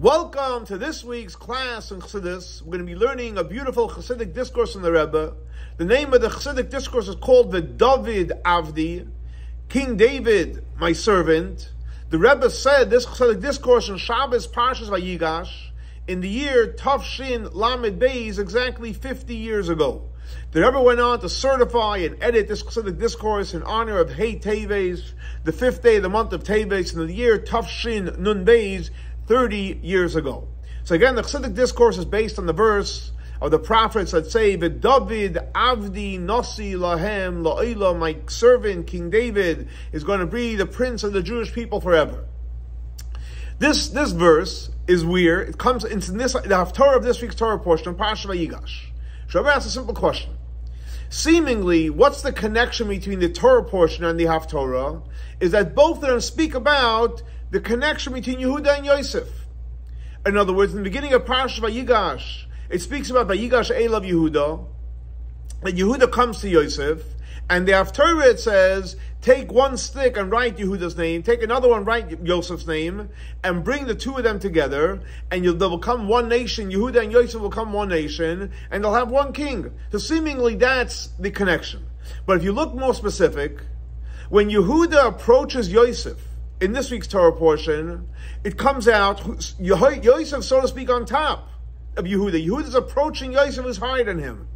Welcome to this week's class in Chassidus. We're going to be learning a beautiful Chassidic discourse from the Rebbe. The name of the Chassidic discourse is called ודוד עבדי, King David, my servant. The Rebbe said this Chassidic discourse in Shabbos Parshas Vigash in the year Tafshin Lamed Beis, exactly 50 years ago. The Rebbe went on to certify and edit this Chassidic discourse in honor of h'teves, the 5th day of the month of Teves, in the year Tafshin Nun Beis, 30 years ago. So again, the Chassidic discourse is based on the verse of the prophets that say, ודוד עבדי נשיא להם לעולם, my servant King David is going to be the prince of the Jewish people forever. This verse is weird. It comes into the Haftarah of this week's Torah portion of Parashat Vigash. So I've asked a simple question. Seemingly, what's the connection between the Torah portion and the Haftarah? Is that both of them speak about the connection between Yehuda and Yosef. In other words, in the beginning of Parashat Vigash, it speaks about Vigash Elav Yehuda, that Yehuda comes to Yosef, and the Haftarah it says, take one stick and write Yehuda's name, take another one, write Yosef's name, and bring the two of them together, and they'll become one nation. Yehuda and Yosef will become one nation, and they'll have one king. So seemingly that's the connection. But if you look more specific, when Yehuda approaches Yosef, in this week's Torah portion, it comes out, Yosef, so to speak, on top of Yehuda. Yehuda's approaching Yosef, who's higher than him.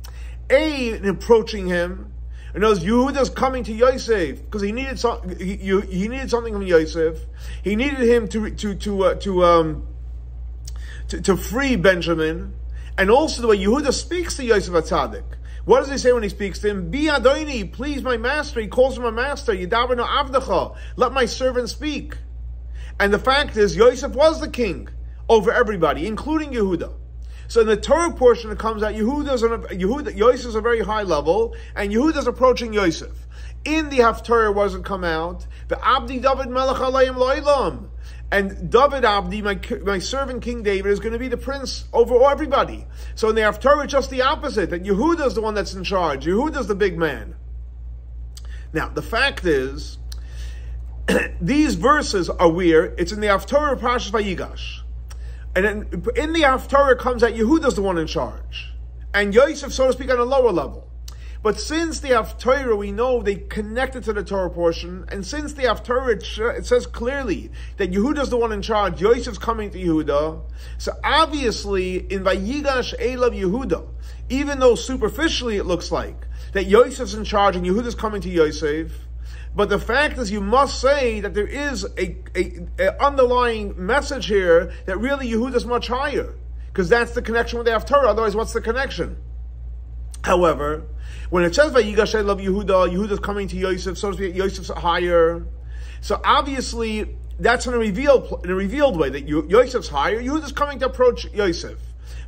In approaching him, in other words, Yehuda's coming to Yosef because he needed something from Yosef. He needed him to free Benjamin, and also the way Yehuda speaks to Yosef HaTzadik. What does he say when he speaks to him? Bi Adoni, please my master. He calls him a master. Yidavenu avdecha, let my servant speak. And the fact is, Yosef was the king over everybody, including Yehuda. So in the Torah portion, it comes out Yosef's a very high level, and Yehuda's approaching Yosef. In the Haftarah, what does it come out? The Abdi David Melech Alayim Lo'ilam. And David Abdi, my servant King David, is going to be the prince over everybody. So in the Haftarah, it's just the opposite, that Yehuda's the one that's in charge. Yehuda's the big man. Now, the fact is, these verses are weird. It's in the Haftarah of Parshas Vigash. And in the Haftarah comes out Yehuda's the one in charge. And Yosef, so to speak, on a lower level. But since the Haftarah, we know they connected to the Torah portion, and since the Haftarah, it says clearly that Yehuda's the one in charge, Yosef's coming to Yehuda, so obviously in Vayigash Elav Yehuda, even though superficially it looks like that Yosef's in charge and Yehuda's coming to Yosef, but the fact is you must say that there is a underlying message here that really Yehuda's much higher, because that's the connection with the Haftarah. Otherwise, what's the connection? However, when it says Vayigash Elav Yehuda, Yehuda's coming to Yosef, so to speak, Yosef's higher. So obviously, that's in a revealed way, that Yosef's higher, Yehuda's coming to approach Yosef.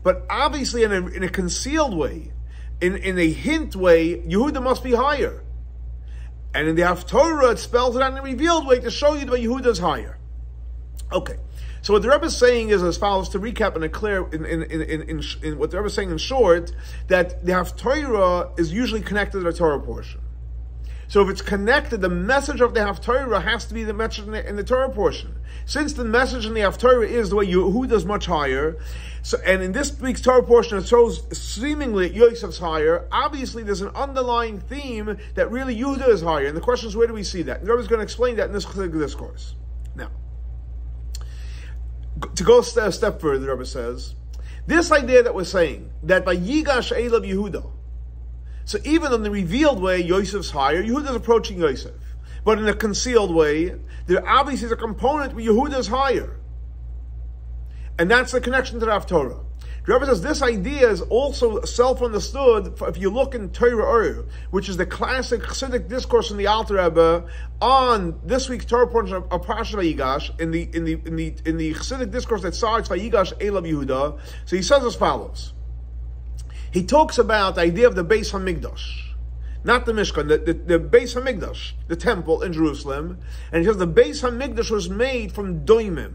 But obviously, in a concealed way, in a hint way, Yehuda must be higher. And in the Haftarah, it spells it out in a revealed way to show you that Yehuda's higher. Okay. So what the Rebbe is saying is as follows, to recap and clear in what the Rebbe is saying in short, that the Haftarah is usually connected to the Torah portion. So if it's connected, the message of the Haftarah has to be the message in the Torah portion. Since the message in the Haftarah is the way Yehuda is much higher, so and in this week's Torah portion it shows seemingly that Yosef's higher, obviously there's an underlying theme that really Yehuda is higher. And the question is, where do we see that? And the Rebbe is going to explain that in this Chassidic discourse. Now, to go a step further, the Rebbe says, this idea that we're saying, that by Yigash Elav Yehuda, so even in the revealed way, Yosef's higher, Yehuda's approaching Yosef. But in a concealed way, there obviously is a component where Yehuda's higher. And that's the connection to the Haftarah. The Rebbe says this idea is also self-understood if you look in Torah, which is the classic Chassidic discourse in the Alter Rebbe on this week's Torah portion of Parashat Vigash, in the Chassidic discourse that starts Vayigash Elav Yehuda. So he says as follows. He talks about the idea of the Beis HaMikdash, not the Mishkan, the Beis HaMikdash, the temple in Jerusalem, and he says the Beis HaMikdash was made from doimim,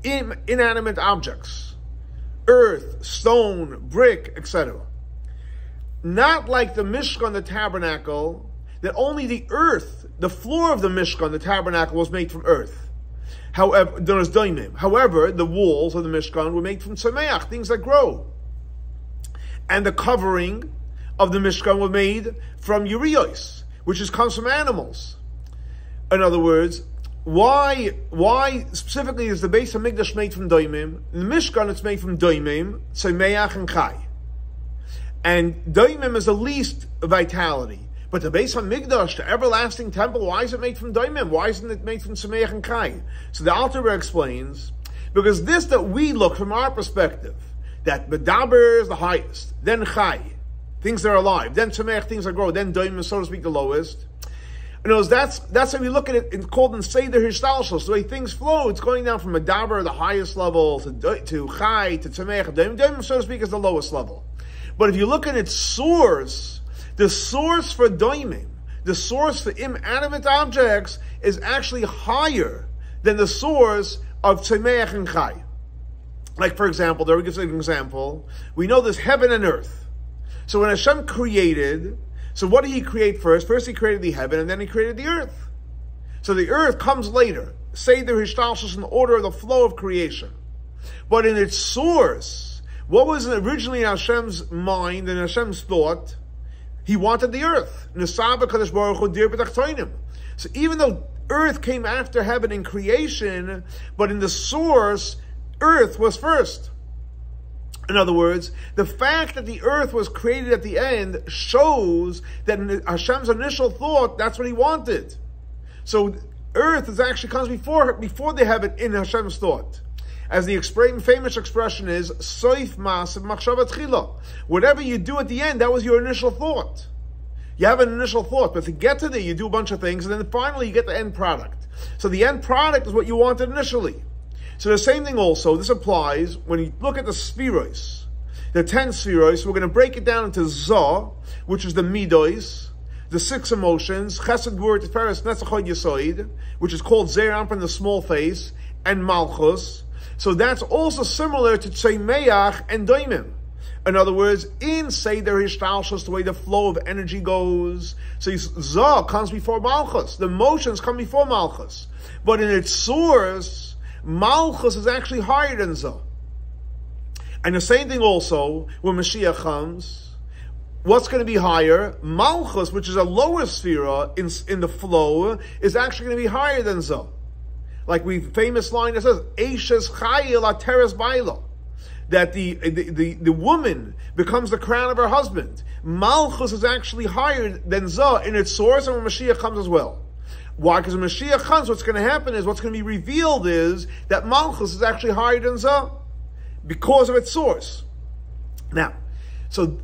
inanimate objects. Earth, stone, brick, etc. Not like the Mishkan, the tabernacle, that only the earth, the floor of the Mishkan, the tabernacle, was made from earth. However, there is doimim. However, the walls of the Mishkan were made from tzemeach, things that grow. And the covering of the Mishkan were made from urios, which comes from animals. In other words, why specifically is the Beis HaMikdash made from doimim? In the Mishkan, it's made from doimim, tzemeach, and chai. And doimim is the least vitality. But the Beis HaMikdash, the everlasting temple, why is it made from doimim? Why isn't it made from tzemeach and chai? So the Alter Rebbe explains, because this that we look from our perspective, that Medaber is the highest, then chai, things that are alive, then tzemeach, things that grow, then doimim, so to speak, the lowest. You know, that's how we look at it. It's called in Seder Hishtalshus. The way things flow, it's going down from Medaber, the highest level, to chai, to tzemeach, doimim, so to speak, is the lowest level. But if you look at its source, the source for doimim, the source for inanimate objects, is actually higher than the source of tzemeach and chai. Like, for example, there we give an example. We know there's heaven and earth. So when Hashem created, so what did He create first? First He created the heaven, and then He created the earth. So the earth comes later. Seder Hishtalshus in the order of the flow of creation. But in its source, what was originally in Hashem's mind and Hashem's thought? He wanted the earth. So even though earth came after heaven in creation, but in the source, earth was first. In other words, the fact that the earth was created at the end shows that in Hashem's initial thought, that's what He wanted. So earth actually comes before the heaven in Hashem's thought. As the famous expression is, Soif Ma'asav Machshava Tchila. Whatever you do at the end, that was your initial thought. You have an initial thought, but to get to there, you do a bunch of things, and then finally you get the end product. So the end product is what you wanted initially. So the same thing also, this applies when you look at the spherois, the 10 spherois. We're going to break it down into Zah, which is the midos, the 6 emotions, Chesed, Gvur, Tiferes, Netzach, Yesoid, which is called Zeir Anpin, the small face, and Malchus. So that's also similar to tzemeach and doimim. In other words, in Seder Hishtalshus, the way the flow of energy goes, so Zah comes before Malchus. The emotions come before Malchus. But in its source, Malchus is actually higher than Zah. And the same thing also, when Mashiach comes, what's going to be higher? Malchus, which is a lower sphere in the flow, is actually going to be higher than Zah. Like we famous line that says, Eishes Chayil Ateres Baila, that the woman becomes the crown of her husband. Malchus is actually higher than Zah in its source, and when Mashiach comes as well. Why? Because when Mashiach comes, what's going to happen is, what's going to be revealed is that Malchus is actually higher than Zah because of its source. Now, so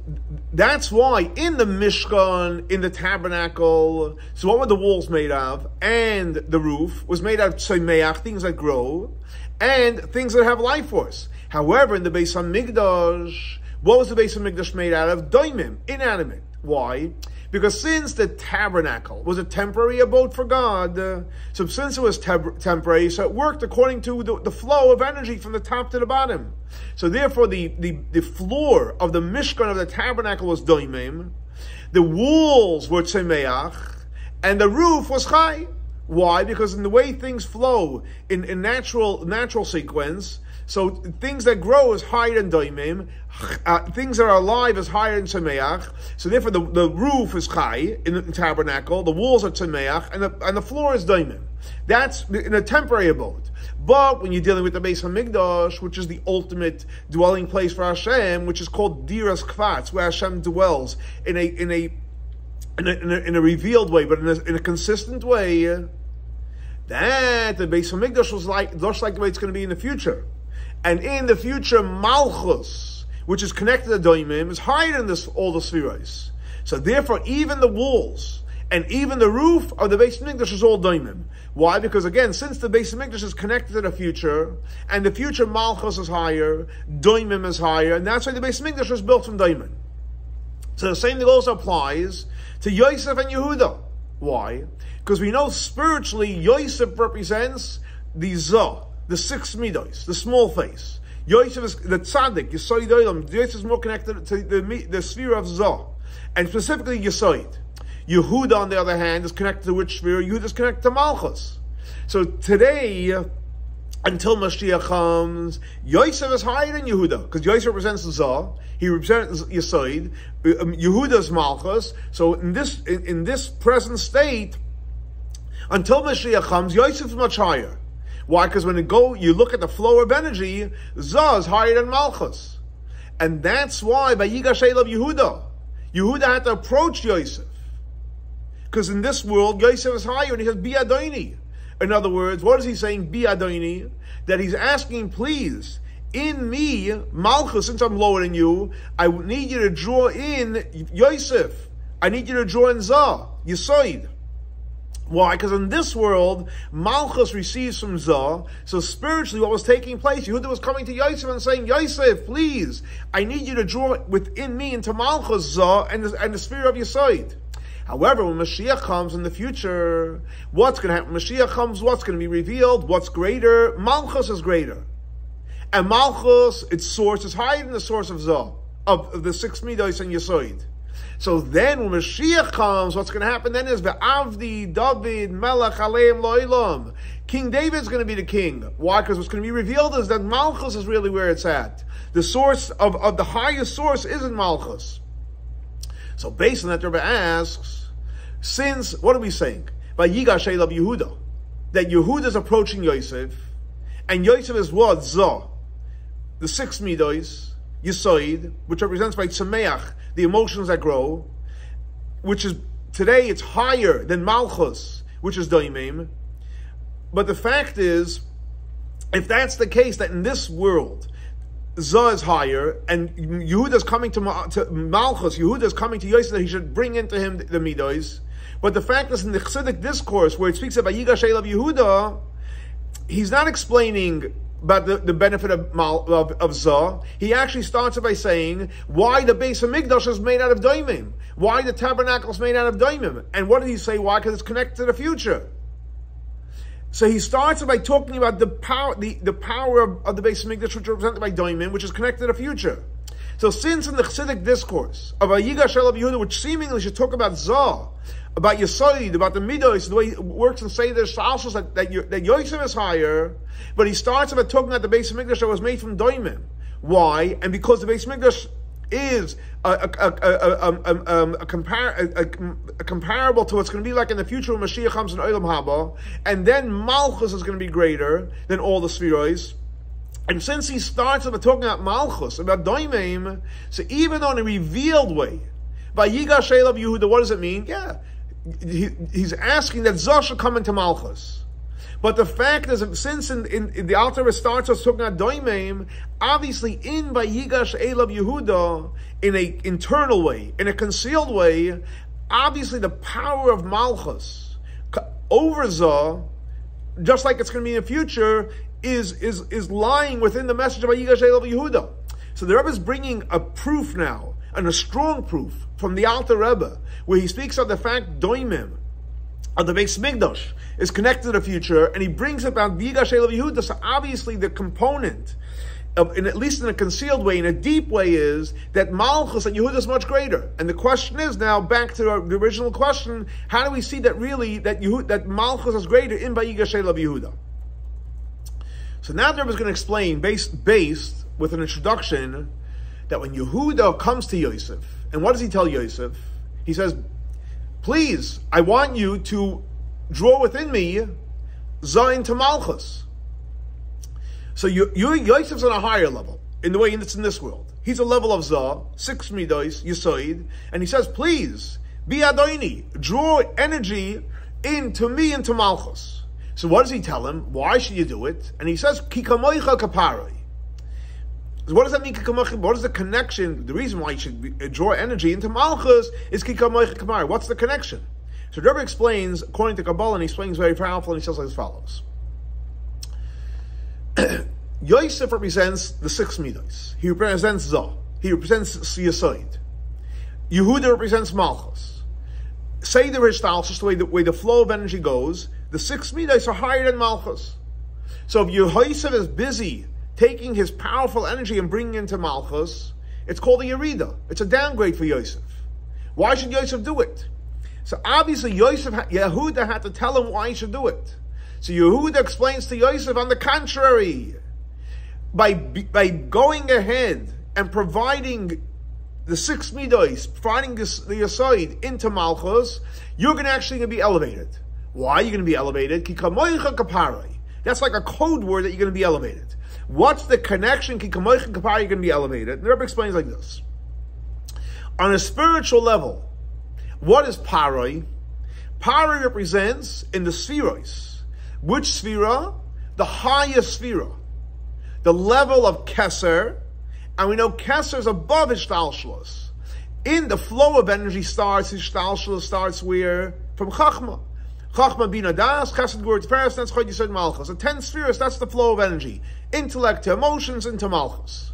that's why in the Mishkan, in the tabernacle, so what were the walls made of? And the roof was made out of tzemeach, things that grow, and things that have life force. However, in the Beis HaMikdash, what was the Beis HaMikdash made out of? Doimim, inanimate. Why? Because since the tabernacle was a temporary abode for God, so since it was temporary, so it worked according to the flow of energy from the top to the bottom. So therefore, the floor of the Mishkan of the tabernacle was doimim, the walls were tzemeach, and the roof was chai. Why? Because in the way things flow in natural sequence, so things that grow is higher than doimim, things that are alive is higher than tzemeach. So therefore, the roof is chai in the tabernacle, the walls are tzemeach, and the floor is doimim. That's in a temporary abode. But when you're dealing with the Beis HaMikdash, which is the ultimate dwelling place for Hashem, which is called Diras Kvatz, where Hashem dwells in a revealed way, but in a consistent way, that the Beis HaMikdash was just like the way it's going to be in the future. And in the future, Malchus, which is connected to Doimim, is higher than all the spheres. So therefore, even the walls and even the roof of the Beis HaMikdash is all Doimim. Why? Because again, since the Beis HaMikdash is connected to the future, and the future Malchus is higher, Doimim is higher, and that's why the Beis HaMikdash was built from Doimim. So the same thing also applies to Yosef and Yehuda. Why? Because we know spiritually, Yosef represents the Zah, the 6 midos, the small face. Yosef is the tzaddik, Yesoid Olam. Yosef is more connected to the sphere of Zah, and specifically Yesoid. Yehuda, on the other hand, is connected to which sphere? Yehuda is connected to Malchus. So today, until Mashiach comes. Yosef is higher than Yehuda, because Yosef represents Zah, he represents Yesod, Yehuda's Malchus. So in this present state, until Mashiach comes, Yosef is much higher. Why? Because when you look at the flow of energy, Zah is higher than Malchus. And that's why by Yigash Elav Yehuda had to approach Yosef. Because in this world, Yosef is higher, and he says, Bi Adoni. In other words, what is he saying? Bi Adoni. That he's asking, please, in me, Malchus, since I'm lower than you, I need you to draw in Yosef. I need you to draw in Zah, Yesod. Why? Because in this world, Malchus receives from Zah. So spiritually, what was taking place, Yehuda was coming to Yosef and saying, Yosef, please, I need you to draw within me into Malchus Zah and the sphere of Yesod. However, when Mashiach comes in the future, what's going to happen? When Mashiach comes, what's going to be revealed? What's greater? Malchus is greater. And Malchus, its source, is higher than the source of Zah, of the 6 Midos and Yesod. So then, when Mashiach comes, what's going to happen then is Avdi, David, Melech, Aleim, Lo'ilam. King David's going to be the king. Why? Because what's going to be revealed is that Malchus is really where it's at. The source of the highest source is in Malchus. So based on that, Rebbe asks, since, what are we saying? By Yigash Elav Yehuda, that Yehuda is approaching Yosef, and Yosef is what? Zah, the 6 Midos, Yesod, which represents by Tzameach, the emotions that grow, which is, today it's higher than Malchus, which is Doimim. But the fact is, if that's the case, that in this world, Zah is higher, and Yehuda is coming to Malchus, Yehuda is coming to Yosef, that he should bring into him the Midos. But the fact is, in the Chassidic Discourse, where it speaks about Yigash Elav Yehuda, he's not explaining about the benefit of Zah. He actually starts it by saying why the base of Mikdash is made out of Doimim, why the tabernacle is made out of Doimim. And what did he say? Why? Because it's connected to the future. So he starts it by talking about the power of the base of Mikdash, which is represented by Doimim, which is connected to the future. So since in the Chassidic Discourse of Yigash Elav Yehuda, which seemingly should talk about Zah, about Yesod, about the Midos, the way it works in Seder Shalshos, that Yosef is higher, but he starts about talking about the base of Mikdash that was made from Doimim. Why? And because the base of Mikdash is comparable to what's going to be like in the future when Mashiach comes in Olam Haba, and then Malchus is going to be greater than all the Spheroids. And since he starts about talking about Malchus, about Doimim, so even on a revealed way, by Yigash Elav Yehuda, what does it mean? Yeah, he's asking that Zah should come into Malchus. But the fact is, since in the Alter Rebbe starts us talking about Doimim, obviously in by Yigash Elav Yehuda, in an internal way, in a concealed way, obviously the power of Malchus over Zah, just like it's going to be in the future, is lying within the message of Yigash Elav Yehuda. So the Rebbe is bringing a proof now, and a strong proof from the Alter Rebbe, where he speaks of the fact Doimim, of the Beis Mikdash, is connected to the future, and he brings about Yigash Elav Yehuda. So obviously the component, at least in a concealed way, in a deep way, is that Malchus and Yehuda is much greater. And the question is now, back to the original question, how do we see that really, that Malchus is greater in by Yigash Elav Yehuda? So now the Rebbe is going to explain, based with an introduction, that when Yehuda comes to Yosef, and what does he tell Yosef? He says, please, I want you to draw within me Zah into Malchus. So Yosef's on a higher level, in the way it's in this world. He's a level of Zah, 6 Midos, Yesod, and he says, please, Bi Adoni, draw energy into me, into Malchus. So what does he tell him? Why should you do it? And he says, Ki kamoicha kaparoi. So what does that mean? What is the connection? The reason why you should draw energy into Malchus is Ki kamoicha kaparoi. What's the connection? So the Rebbe explains, according to Kabbalah, and he explains very powerful, and he says like as follows. Yosef represents the 6 Midos. He represents Zah. He represents Yesod. Yehuda represents Malchus. Say the Rishtal, just the way the flow of energy goes, the 6 Midos are higher than Malchus. So if Yosef is busy taking his powerful energy and bringing it into Malchus, it's called a Yerida. It's a downgrade for Yosef. Why should Yosef do it? So obviously Yehuda had to tell him why he should do it. So Yehuda explains to Yosef, on the contrary, by going ahead and providing the 6 midos, providing the Yesod into Malchus, you're going to actually be elevated. Why are you going to be elevated? That's like a code word that you're going to be elevated. What's the connection? You're going to be elevated. The Rebbe explains like this. On a spiritual level, what is paroi? Paroi represents in the spheros. Which sphera? The highest sphera. The level of Keser. And we know Keser is above Hishtalshalos. In the flow of energy Hishtalshalos starts where? From Chachma. Chachma Bina Das, Chesed Gvura Tiferes, that's Chod Yisod Malchus. The 10 spheres, that's the flow of energy. Intellect to emotions into Malchus.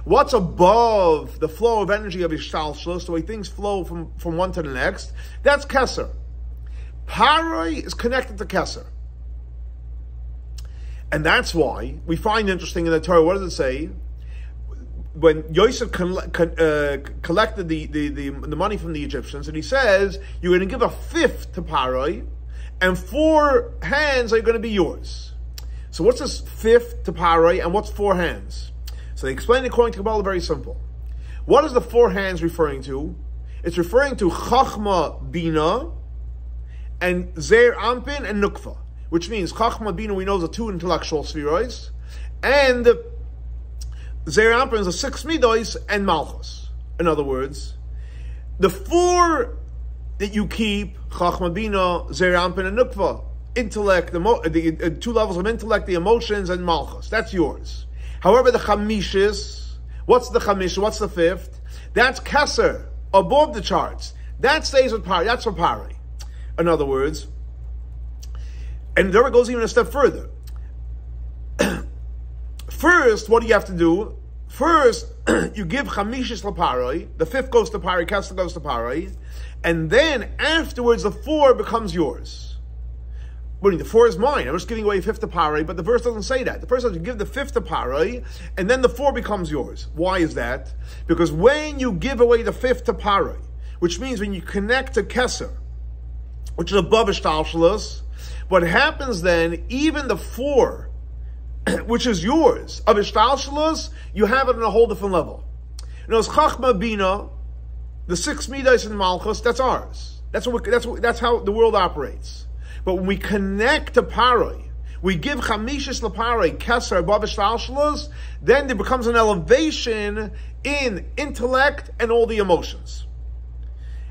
What's above the flow of energy of Hishtalshalos, the way things flow from one to the next? That's Keser. Paroi is connected to Keser. And that's why we find interesting in the Torah, what does it say? When Yosef collected the money from the Egyptians, and he says, you're going to give a fifth to Paroi, and 4 hands are going to be yours. So what's this fifth to Paroi, and what's 4 hands? So they explain it according to Kabbalah, very simple. What is the 4 hands referring to? It's referring to Chachma Bina, and Zeir Ampin, and Nukva, which means Chachma Bina, we know, is the 2 intellectual spheroids, and Zeir Ampin is the 6 midos, and Malchus. In other words, the 4 that you keep, Chachma Bina, Zeir Ampin, and Nukva, intellect, the 2 levels of intellect, the emotions, and Malchus, that's yours. However, the Chamishis, what's the Chamish, what's the 5th? That's Keser, above the charts. That stays with Pari, that's for Pari. In other words, and there it goes even a step further. First, what do you have to do? First, you give Chamishis LaParoi, the 5th goes to Pari, Keser goes to Pari, and then afterwards the 4 becomes yours. What do you mean? The 4 is mine. I'm just giving away a 5th to Pari, but the verse doesn't say that. The verse says you give the 5th to Pari, and then the 4 becomes yours. Why is that? Because when you give away the 5th to Pari, which means when you connect to Keser, which is above Hishtalshalos, what happens then, even the 4, which is yours, of Hishtalshalos, you have it on a whole different level. Now, it's Chachma Bina, the 6 midos in Malchus, that's ours. That's how the world operates. But when we connect to Paroi, we give Chamishis LaParoi, Keser, above Hishtalshalos, then there becomes an elevation in intellect and all the emotions.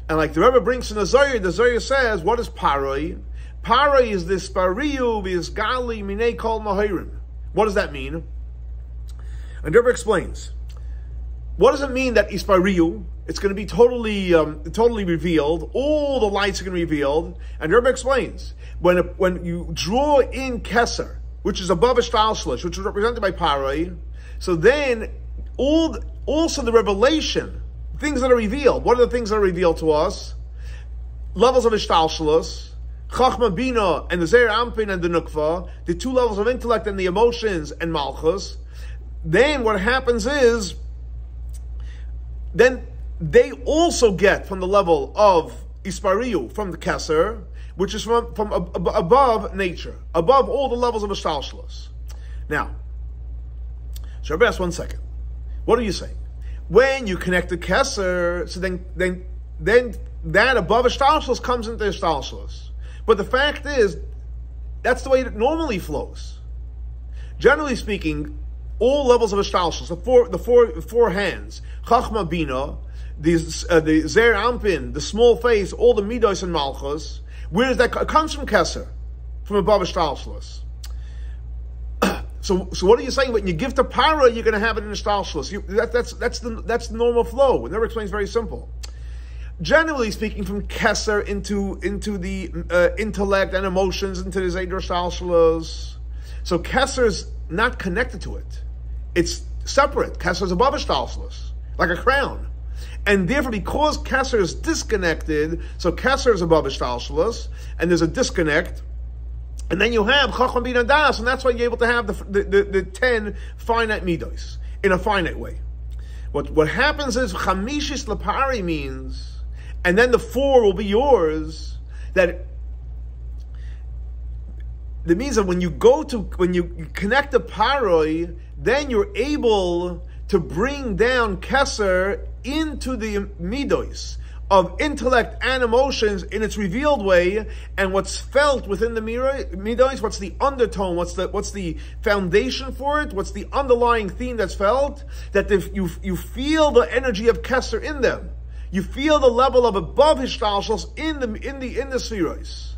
And like the Rebbe brings in the Zohar says, what is Paroi? Paroi is this Pariu, this Gali, Minei Kol Mahirim. What does that mean? And the Rebbe explains. What does it mean that Ispariu? It's going to be totally revealed. All the lights are going to be revealed. And the Rebbe explains. When you draw in Keser, which is above Hishtalshalos, which is represented by Paroi, so then also the revelation, things that are revealed. What are the things that are revealed to us? Levels of Hishtalshalos, Chachma Bina and the Zeir Ampin and the Nukva, the 2 levels of intellect and the emotions and Malchus. Then what happens is, then they also get from the level of Ispariu, from the Keser, which is from above nature, above all the levels of Hishtalshalos. Now, so Rebbe asks 1 second. What are you saying? When you connect to Keser, so then that above Hishtalshalos comes into Hishtalshalos. But the fact is, that's the way it normally flows. Generally speaking, all levels of Hishtalshalos, the four hands, Chachma Bina, the Zeir Ampin, the small face, all the Midos and Malchus, where does that come? It comes from Keser, from above Hishtalshalos. So what are you saying? When you give to Para, you're going to have it in Hishtalshalos. That's the normal flow. It never explains very simple. Generally speaking, from Keser into the intellect and emotions, into the Zeder Hishtalshalos. So Keser is not connected to it. It's separate. Keser is above Hishtalshalos, like a crown. And therefore, because Keser is disconnected, so Keser is above Hishtalshalos, and there's a disconnect, and then you have Chacham Bina Das, and that's why you're able to have the 10 finite midos in a finite way. What happens is Chamishis Lapari means, and then the 4 will be yours, that that means that when you connect the paroi, then you're able to bring down Keser into the midos of intellect and emotions in its revealed way, and what's felt within the midos, what's the undertone, what's the foundation for it, what's the underlying theme that's felt, that if you feel the energy of Keser in them, you feel the level of above Hishtalshos in the spheros.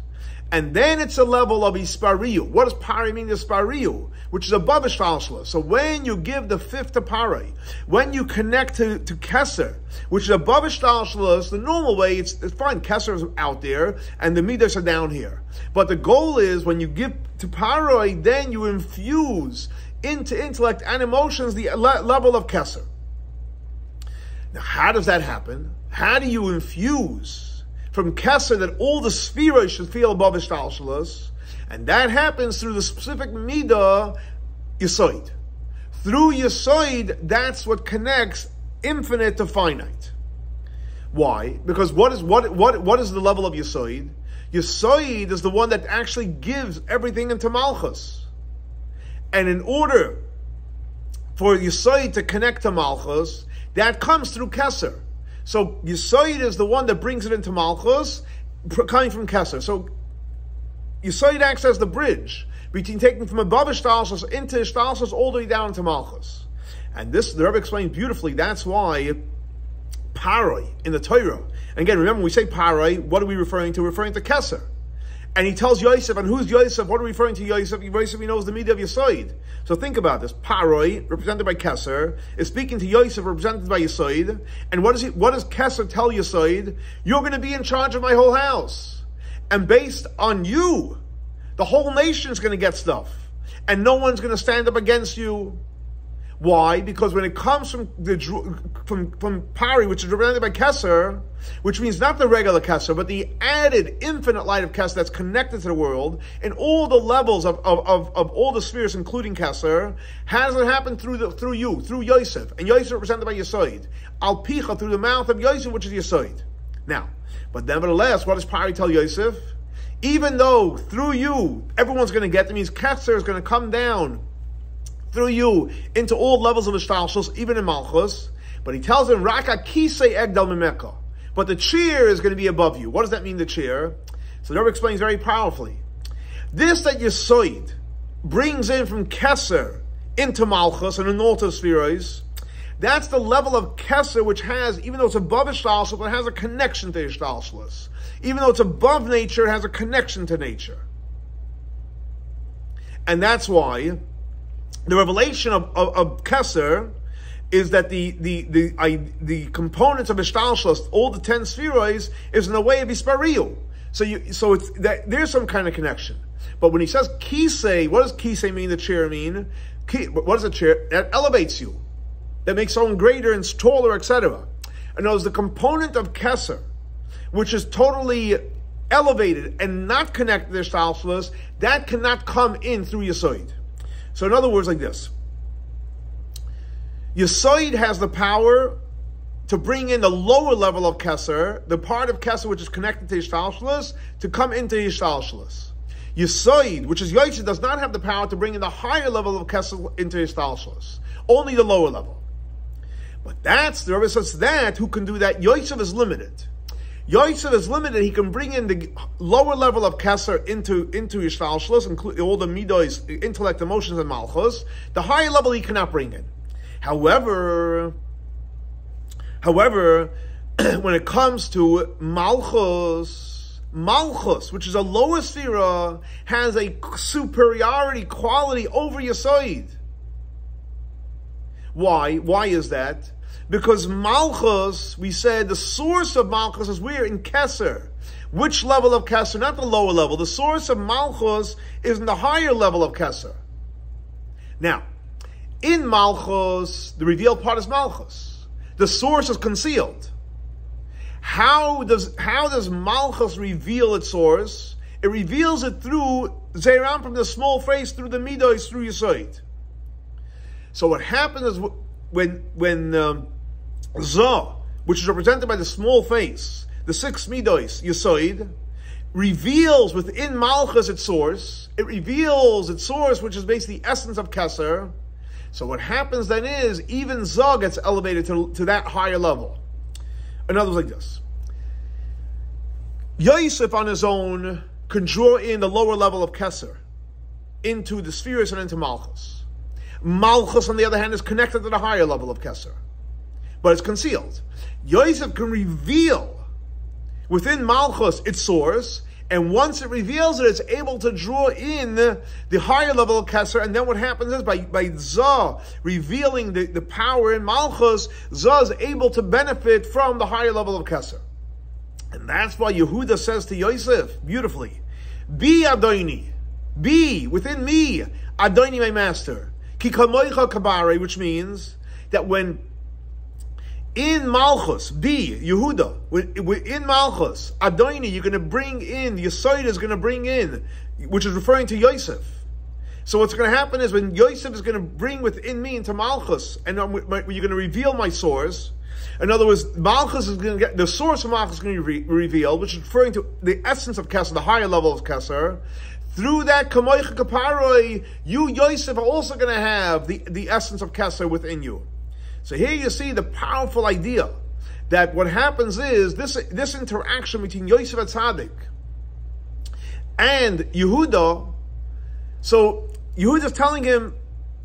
And then it's a level of Ispariyu. What does Pari mean, Ispariyu? Which is above Ishtalshla. So when you give the fifth to Pari, when you connect to Keser, which is above Ishtalshla, the normal way, it's fine, Keser is out there, and the Midas are down here. But the goal is, when you give to Pari, then you infuse into intellect and emotions the level of Keser. Now, how does that happen? How do you infuse from Keser that all the spheres should feel above Ishtalshalos? And that happens through the specific Midah Yesoid. Through Yesoid, that's what connects infinite to finite. Why? Because what is the level of Yesoid? Yesoid is the one that actually gives everything into Malchus. And in order for Yesoid to connect to Malchus, that comes through Keser. So Yesoid is the one that brings it into Malchus, coming from Keser. So Yesoid acts as the bridge between taking from above Ishtalshos into Ishtalshos all the way down to Malchus. And this, the Rebbe explains beautifully, that's why Paroi in the Torah, and again, remember, when we say Paroi, what are we referring to? We're referring to Keser. And he tells Yosef, and who's Yosef? What are we referring to Yosef? Yosef, he knows the Midah of Yesoid. So think about this. Paroi, represented by Keser, is speaking to Yosef, represented by Yesoid. And what does Keser tell Yesoid? You're going to be in charge of my whole house. And based on you, the whole nation's going to get stuff. And no one's going to stand up against you. Why? Because when it comes from Pari, which is represented by Keser, which means not the regular Keser, but the added infinite light of Keser that's connected to the world, in all the levels of all the spheres, including Keser, how does it happen? Through you, through Yosef. And Yosef represented by Yesoid. Al Picha, through the mouth of Yosef, which is Yesoid. Now, but nevertheless, what does Pari tell Yosef? Even though through you, everyone's going to get, that means Keser is going to come down through you into all levels of Ishtalshos, even in Malchus. But he tells him, Raka kisei egdal mimeka. But the chair is going to be above you. What does that mean, the chair? So the Rebbe explains very powerfully. This that Yesoid brings in from Keser into Malchus and in all the spheres, that's the level of Keser which has, even though it's above Ishtalshos, but it has a connection to Ishtalshos. Even though it's above nature, it has a connection to nature. And that's why the revelation of Keser is that the components of Ishtalshos, all the 10 spheroids, is in the way of Ispariyu. So it's that there's some kind of connection. But when he says kisei, what does kisei mean? The chair mean? What is a chair? That elevates you, that makes someone greater and taller, etc. And those the component of Keser, which is totally elevated and not connected to Ishtalshos, that cannot come in through Yesoid. So in other words, like this. Yesoid has the power to bring in the lower level of Keser, the part of Keser which is connected to Ishtalshos, to come into Ishtalshos. Yesoid, which is Yosef, does not have the power to bring in the higher level of Keser into Ishtalshos. Only the lower level. But that's, the Rebbe says that, who can do that? Yosef is limited. Yosef is limited. He can bring in the lower level of Keser into Ishtalshlos, including all the midos, intellect, emotions, and malchus. The higher level he cannot bring in. However, when it comes to malchus, which is a lower sphera, has a superiority quality over Yesoid. Why? Why is that? Because Malchus, we said the source of Malchus is where? In Keser. Which level of Keser? Not the lower level. The source of Malchus is in the higher level of Keser. Now, in Malchus, the revealed part is Malchus. The source is concealed. How does Malchus reveal its source? It reveals it through Zeiram, from the small face, through the Midos, through Yesoid. So what happens is when Zah, which is represented by the small face, the 6 midos, Yesoid, reveals within Malchus its source. It reveals its source, which is basically the essence of Keser. So what happens then is, even Zah gets elevated to that higher level. In other words, like this. Yosef on his own can draw in the lower level of Keser into the spheres and into Malchus. Malchus, on the other hand, is connected to the higher level of Keser, but it's concealed. Yosef can reveal within Malchus its source, and once it reveals it, it's able to draw in the higher level of Keser, and then what happens is, by Zah revealing the power in Malchus, Zah is able to benefit from the higher level of Keser. And that's why Yehuda says to Yosef, beautifully, be Adoni, be within me, Adoni my master. Ki kamoicha kabare, which means that when in Malchus, be Yehuda, in Malchus, Adoni, you're going to bring in, the Yesod is going to bring in, which is referring to Yosef. So what's going to happen is, when Yosef is going to bring within me into Malchus, and you're going to reveal my source. In other words, Malchus is going to get, the source of Malchus is going to be revealed, which is referring to the essence of Keser, the higher level of Keser. Through that kamoicha kaparoi, you, Yosef, are also going to have the essence of Keser within you. So here you see the powerful idea that what happens is, this interaction between Yosef HaTzadik and Yehuda. So Yehuda's telling him,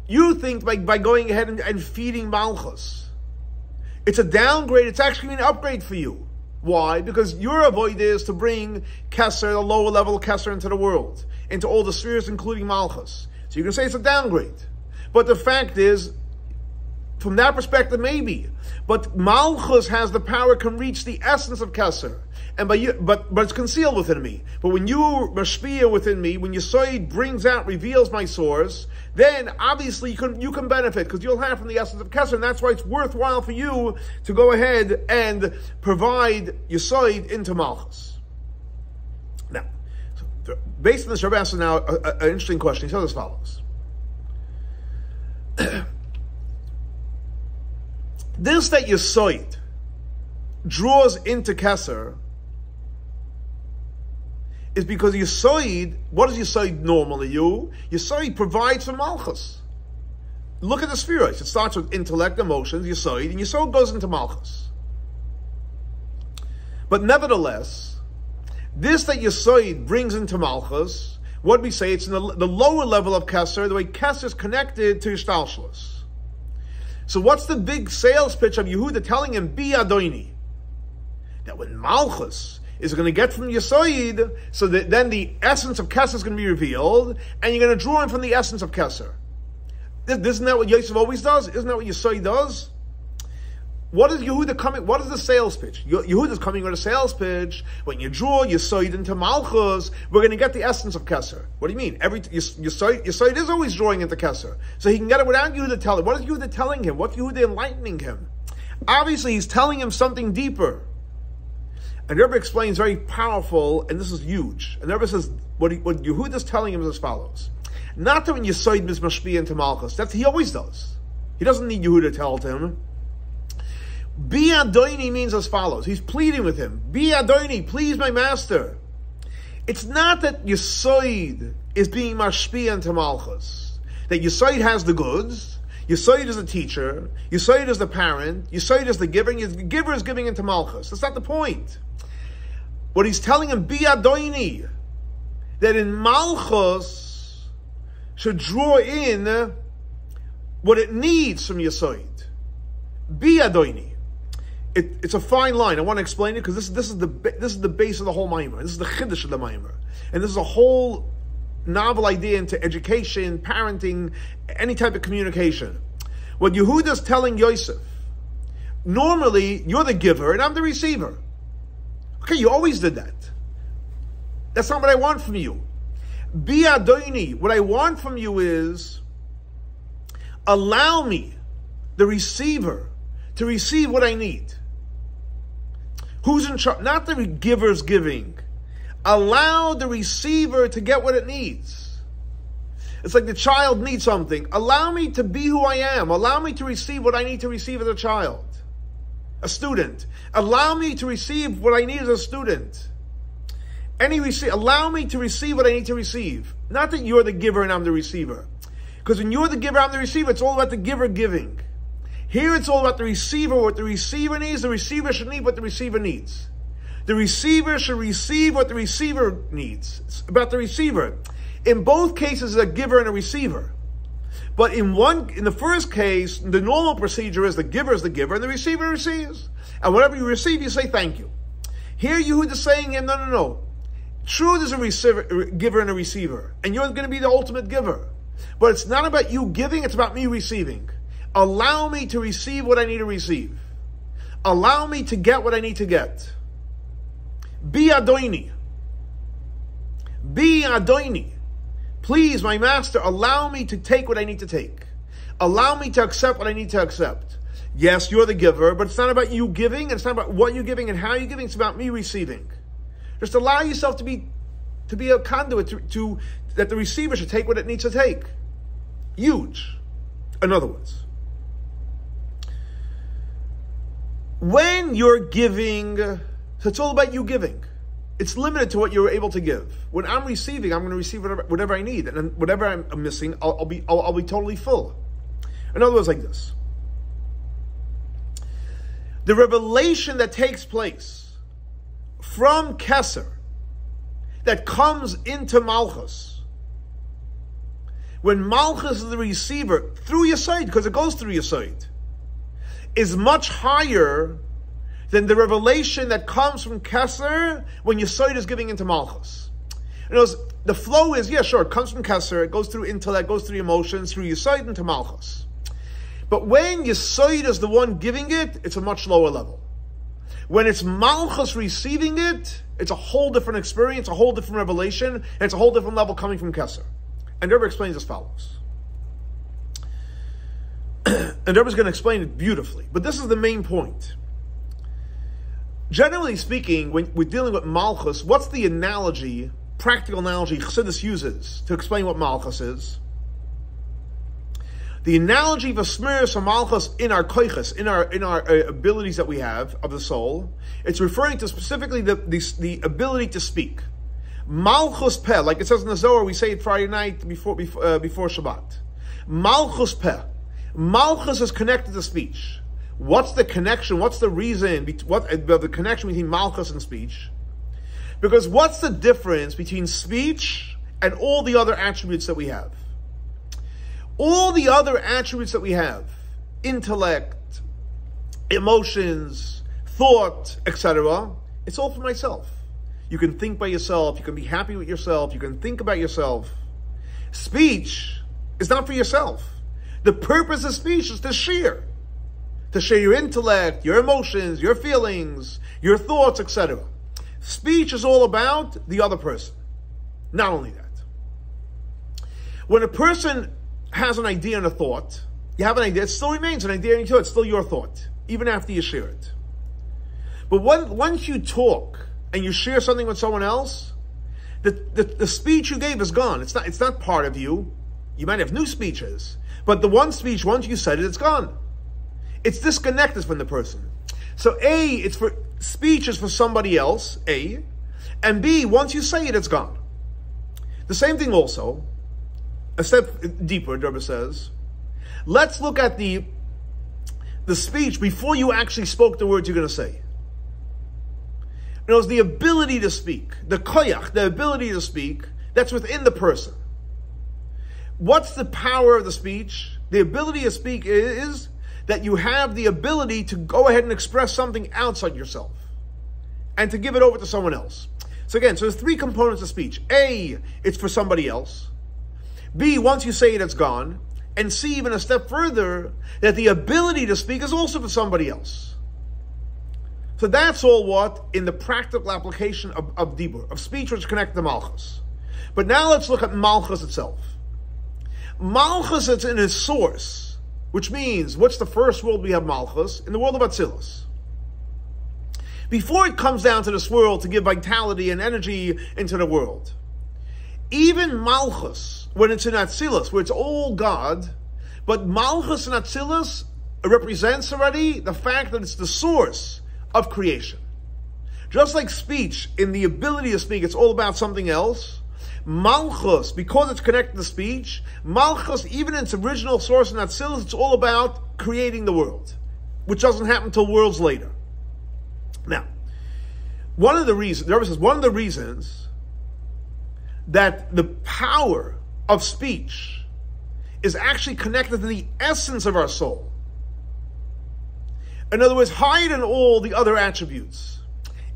you think by going ahead and feeding Malchus, it's a downgrade, it's actually an upgrade for you. Why? Because your avoid is to bring Keser, the lower level of Keser, into the world, into all the spheres, including Malchus. So you can say it's a downgrade. But the fact is, from that perspective, maybe. But Malchus has the power, can reach the essence of Keser. And but it's concealed within me. But when you mashpia within me, when Yesod brings out, reveals my source, then obviously you can benefit, because you'll have from the essence of Keser, and that's why it's worthwhile for you to go ahead and provide Yesod into Malchus. Now, based on this, Rebbe asks now an interesting question. He says as follows. This that Yesod draws into Keser is because Yesod, what does Yesod normally do? Yesod provides for Malchus. Look at the spheres. It starts with intellect, emotions, Yesod, and Yesod goes into Malchus. But nevertheless, this that Yesod brings into Malchus, what we say, it's in the lower level of Keser, the way Keser is connected to Hishtalshlus. So what's the big sales pitch of Yehuda telling him, be Adoni? That when Malchus is going to get from Yesod, so that then the essence of Keser is going to be revealed, and you're going to draw in from the essence of Keser. Isn't that what Yosef always does? Isn't that what Yesod does? What is Yehuda coming? What is the sales pitch? Yehuda's coming with a sales pitch. When you draw Yesod into Malchus, we're going to get the essence of Keser. What do you mean? Yesod is always drawing into Keser, so he can get it without Yehuda telling. What is Yehuda telling him? What's Yehuda enlightening him? Obviously, he's telling him something deeper. And Rebbe explains very powerful, and this is huge. And Rebbe says what Yehuda's telling him is as follows: not that when Yesod is mashpia into Malchus, that's he always does. He doesn't need Yehuda to tell him. Be Adoni means as follows. He's pleading with him. Be Adoni, please my master. It's not that Yesod is being mashpia into Malchus. That Yesod has the goods. Yesod is the teacher. Yesod is the parent. Yesod is the giver. And the giver is giving into Malchus. That's not the point. What he's telling him, be Adoni, that in Malchus should draw in what it needs from Yesod. Be Adoni. It's a fine line. I want to explain it because this is the base of the whole Maimer. This is the Chiddush of the Maimer, and this is a whole novel idea into education, parenting, any type of communication. What Yehuda is telling Yosef, normally you're the giver and I'm the receiver. Okay, you always did that. That's not what I want from you. Be Adoni. What I want from you is allow me, the receiver, to receive what I need. Who's in charge? Not the giver's giving. Allow the receiver to get what it needs. It's like the child needs something. Allow me to be who I am. Allow me to receive what I need to receive as a child. A student. Allow me to receive what I need as a student. Allow me to receive what I need to receive. Not that you're the giver and I'm the receiver. Because when you're the giver, I'm the receiver, it's all about the giver giving. Here it's all about the receiver, what the receiver needs. The receiver should need what the receiver needs. The receiver should receive what the receiver needs. It's about the receiver. In both cases, a giver and a receiver. But in the first case, the normal procedure is the giver is the giver and the receiver receives. And whatever you receive, you say thank you. Here Yehuda is saying, no. True, there's a giver and a receiver. And you're going to be the ultimate giver. But it's not about you giving, it's about me receiving. Allow me to receive what I need to receive. Allow me to get what I need to get. Be adoini. Be adoini. Please, my master, allow me to take what I need to take. Allow me to accept what I need to accept. Yes, you're the giver, but it's not about you giving, and it's not about what you're giving and how you're giving, it's about me receiving. Just allow yourself to be a conduit to that the receiver should take what it needs to take. Huge. In other words, when you're giving, so it's all about you giving. It's limited to what you're able to give. When I'm receiving, I'm going to receive whatever I need, and whatever I'm missing, I'll be totally full. In other words, like this: the revelation that takes place from Kesser, that comes into Malchus, when Malchus is the receiver through your side, because it goes through your side, is much higher than the revelation that comes from Kesser when your side is giving into Malchus. In other words, the flow is, it comes from Kesser, it goes through intellect, goes through emotions, through your side into Malchus. But when your side is the one giving it, it's a much lower level. When it's Malchus receiving it, it's a whole different experience, a whole different revelation, and it's a whole different level coming from Kesser. And Rebbe explains as follows. And Rebbe's going to explain it beautifully. But this is the main point. Generally speaking, when we're dealing with Malchus, what's the analogy, practical analogy Chassidus uses to explain what Malchus is? The analogy of a smear of Malchus in our koiches, in our abilities that we have of the soul, it's referring to specifically the ability to speak. Malchus peh, like it says in the Zohar, we say it Friday night before Shabbat. Malchus peh. Malchus is connected to speech. What's the connection? What's the reason? What the connection between Malchus and speech? Because what's the difference between speech and all the other attributes that we have? All the other attributes that we have, intellect, emotions, thought, etc., it's all for myself. You can think by yourself, you can be happy with yourself, you can think about yourself. Speech is not for yourself. The purpose of speech is to share your intellect, your emotions, your feelings, your thoughts, etc. Speech is all about the other person. Not only that. When a person has an idea and a thought, you have an idea, it still remains an idea and it's still your thought, even after you share it. But once you talk and you share something with someone else, the speech you gave is gone. It's not part of you. You might have new speeches, but the one speech, once you said it, it's gone. It's disconnected from the person. So speech is for somebody else, A, and B, once you say it, it's gone. The same thing also, a step deeper, Rebbe says, let's look at the speech before you actually spoke the words you're going to say. It was the ability to speak, the koyach, the ability to speak, that's within the person. What's the power of the speech? The ability to speak is that you have the ability to go ahead and express something outside yourself and to give it over to someone else. So again, there's three components of speech. A, it's for somebody else. B, once you say it, it's gone. And C, even a step further, that the ability to speak is also for somebody else. So that's all what? In the practical application of dibur, of speech which is connected to Malchus. But now let's look at Malchus itself. Malchus is in its source, which means, what's the first world we have Malchus? In the world of Atzilus. Before it comes down to this world to give vitality and energy into the world. Even Malchus, when it's in Atzilus, where it's all God, but Malchus and Atzilus represents already the fact that it's the source of creation. Just like speech, in the ability to speak, it's all about something else. Malchus, because it's connected to speech, Malchus, even in its original source in Atzilus, it's all about creating the world, which doesn't happen until worlds later. Now, one of the reasons, the Rebbe says, one of the reasons that the power of speech is actually connected to the essence of our soul. In other words, higher than all the other attributes,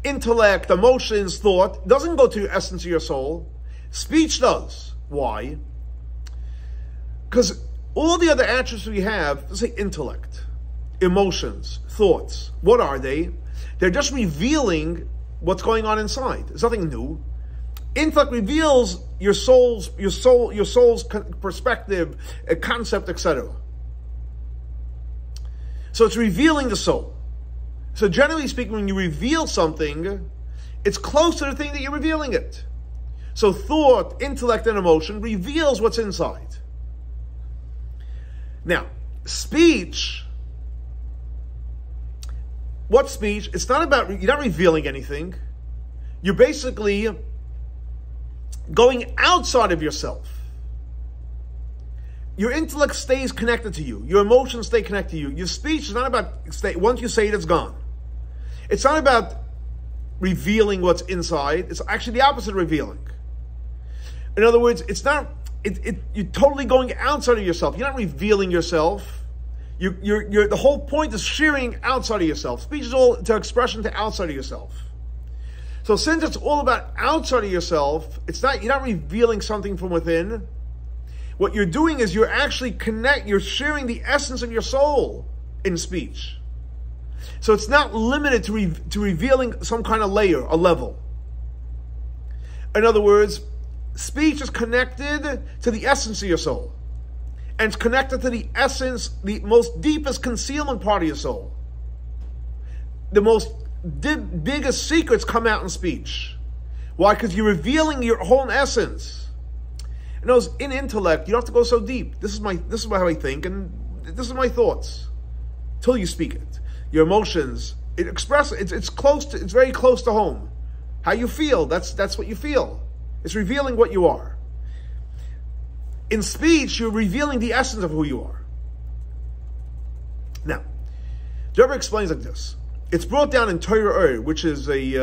intellect, emotions, thought, doesn't go to the essence of your soul. Speech does. Why? Because all the other attributes we have, let's say intellect, emotions, thoughts, what are they? They're just revealing what's going on inside. There's nothing new. Intellect reveals your soul's perspective, a concept, etc. So it's revealing the soul. So generally speaking, when you reveal something, it's close to the thing that you're revealing it. So thought, intellect, and emotion reveals what's inside. Now, speech, what's speech? It's not about, you're not revealing anything. You're basically going outside of yourself. Your intellect stays connected to you. Your emotions stay connected to you. Your speech is not about, once you say it, it's gone. It's not about revealing what's inside. It's actually the opposite of revealing. In other words, it's not, you're totally going outside of yourself. You're not revealing yourself. The whole point is shearing outside of yourself. Speech is all to expression to outside of yourself. So since it's all about outside of yourself, you're not revealing something from within. What you're doing is you're actually you're sharing the essence of your soul in speech. So it's not limited to revealing some kind of layer, a level. In other words, speech is connected to the essence of your soul. And it's connected to the essence, the most deepest concealment part of your soul. The most biggest secrets come out in speech. Why? Because you're revealing your whole essence. In intellect, you don't have to go so deep. This is how I think, and this is my thoughts. Till you speak it. Your emotions, it's very close to home. How you feel, that's what you feel. It's revealing what you are. In speech, you're revealing the essence of who you are. Now, the Rebbe explains like this. It's brought down in Torah, which is the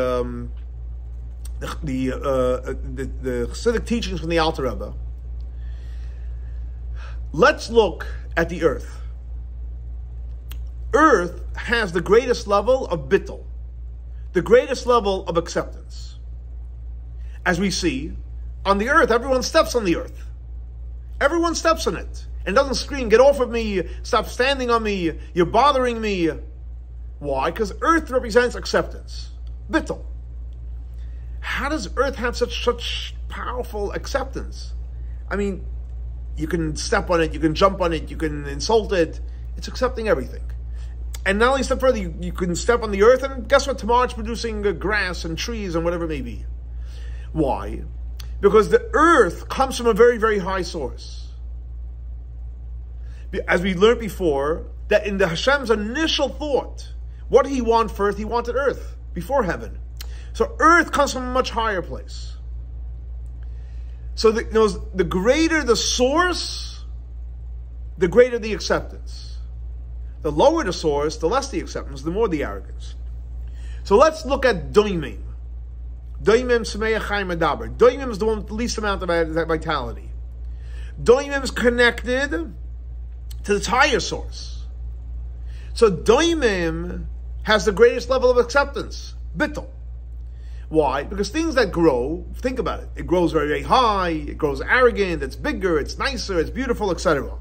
Hasidic teachings from the Alter Rebbe. Let's look at the earth. Earth has the greatest level of bittul, the greatest level of acceptance. As we see, on the earth, everyone steps on the earth. Everyone steps on it and doesn't scream, "Get off of me, stop standing on me, you're bothering me." Why? Because earth represents acceptance, bittul. How does earth have such powerful acceptance? I mean, you can step on it, you can jump on it, you can insult it. It's accepting everything. And not only step further, you can step on the earth, and guess what? Tomorrow it's producing grass and trees and whatever it may be. Why? Because the earth comes from a very, very high source. As we learned before, that in the Hashem's initial thought, what did he want first? He wanted earth before heaven. So earth comes from a much higher place. So the greater the source, the greater the acceptance. The lower the source, the less the acceptance, the more the arrogance. So let's look at doimim. Doimim Sameach Chaim Adaber. Doimim is the one with the least amount of vitality. Doimim is connected to its higher source. So doimim has the greatest level of acceptance, bittul. Why? Because things that grow, think about it. It grows very, very high, it grows arrogant, it's bigger, it's nicer, it's beautiful, etc.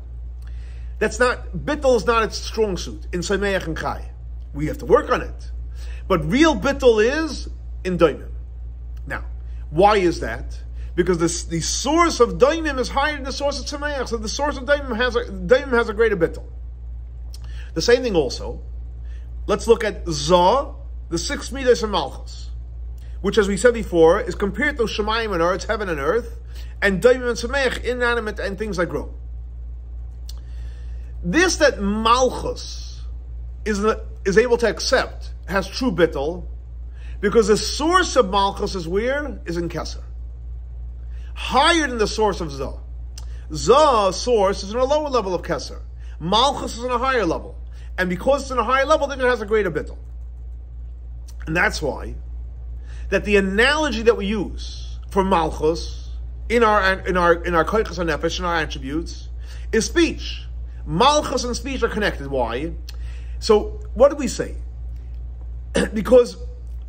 Bittul is not its strong suit in Sameach and Chai. We have to work on it. But real bittul is in doimim. Now, why is that? Because the source of doimim is higher than the source of Sameach, so the source of doimim has a greater bittul. The same thing also, let's look at Zah, the 6 midas of Malchus, which, as we said before, is compared to Shemayim and earth, heaven and earth, and doimim and Sameach, inanimate and things that grow. This that Malchus is able to accept has true bittul, Because the source of Malchus is where? Is in Keser. Higher than the source of Zah. Zah's source is in a lower level of Keser. Malchus is in a higher level. And because it's in a higher level, then it has a greater bittul. And that's why that the analogy that we use for Malchus in our koiches hanefesh, in our attributes, is speech. Malchus and speech are connected. Why? So what did we say? Because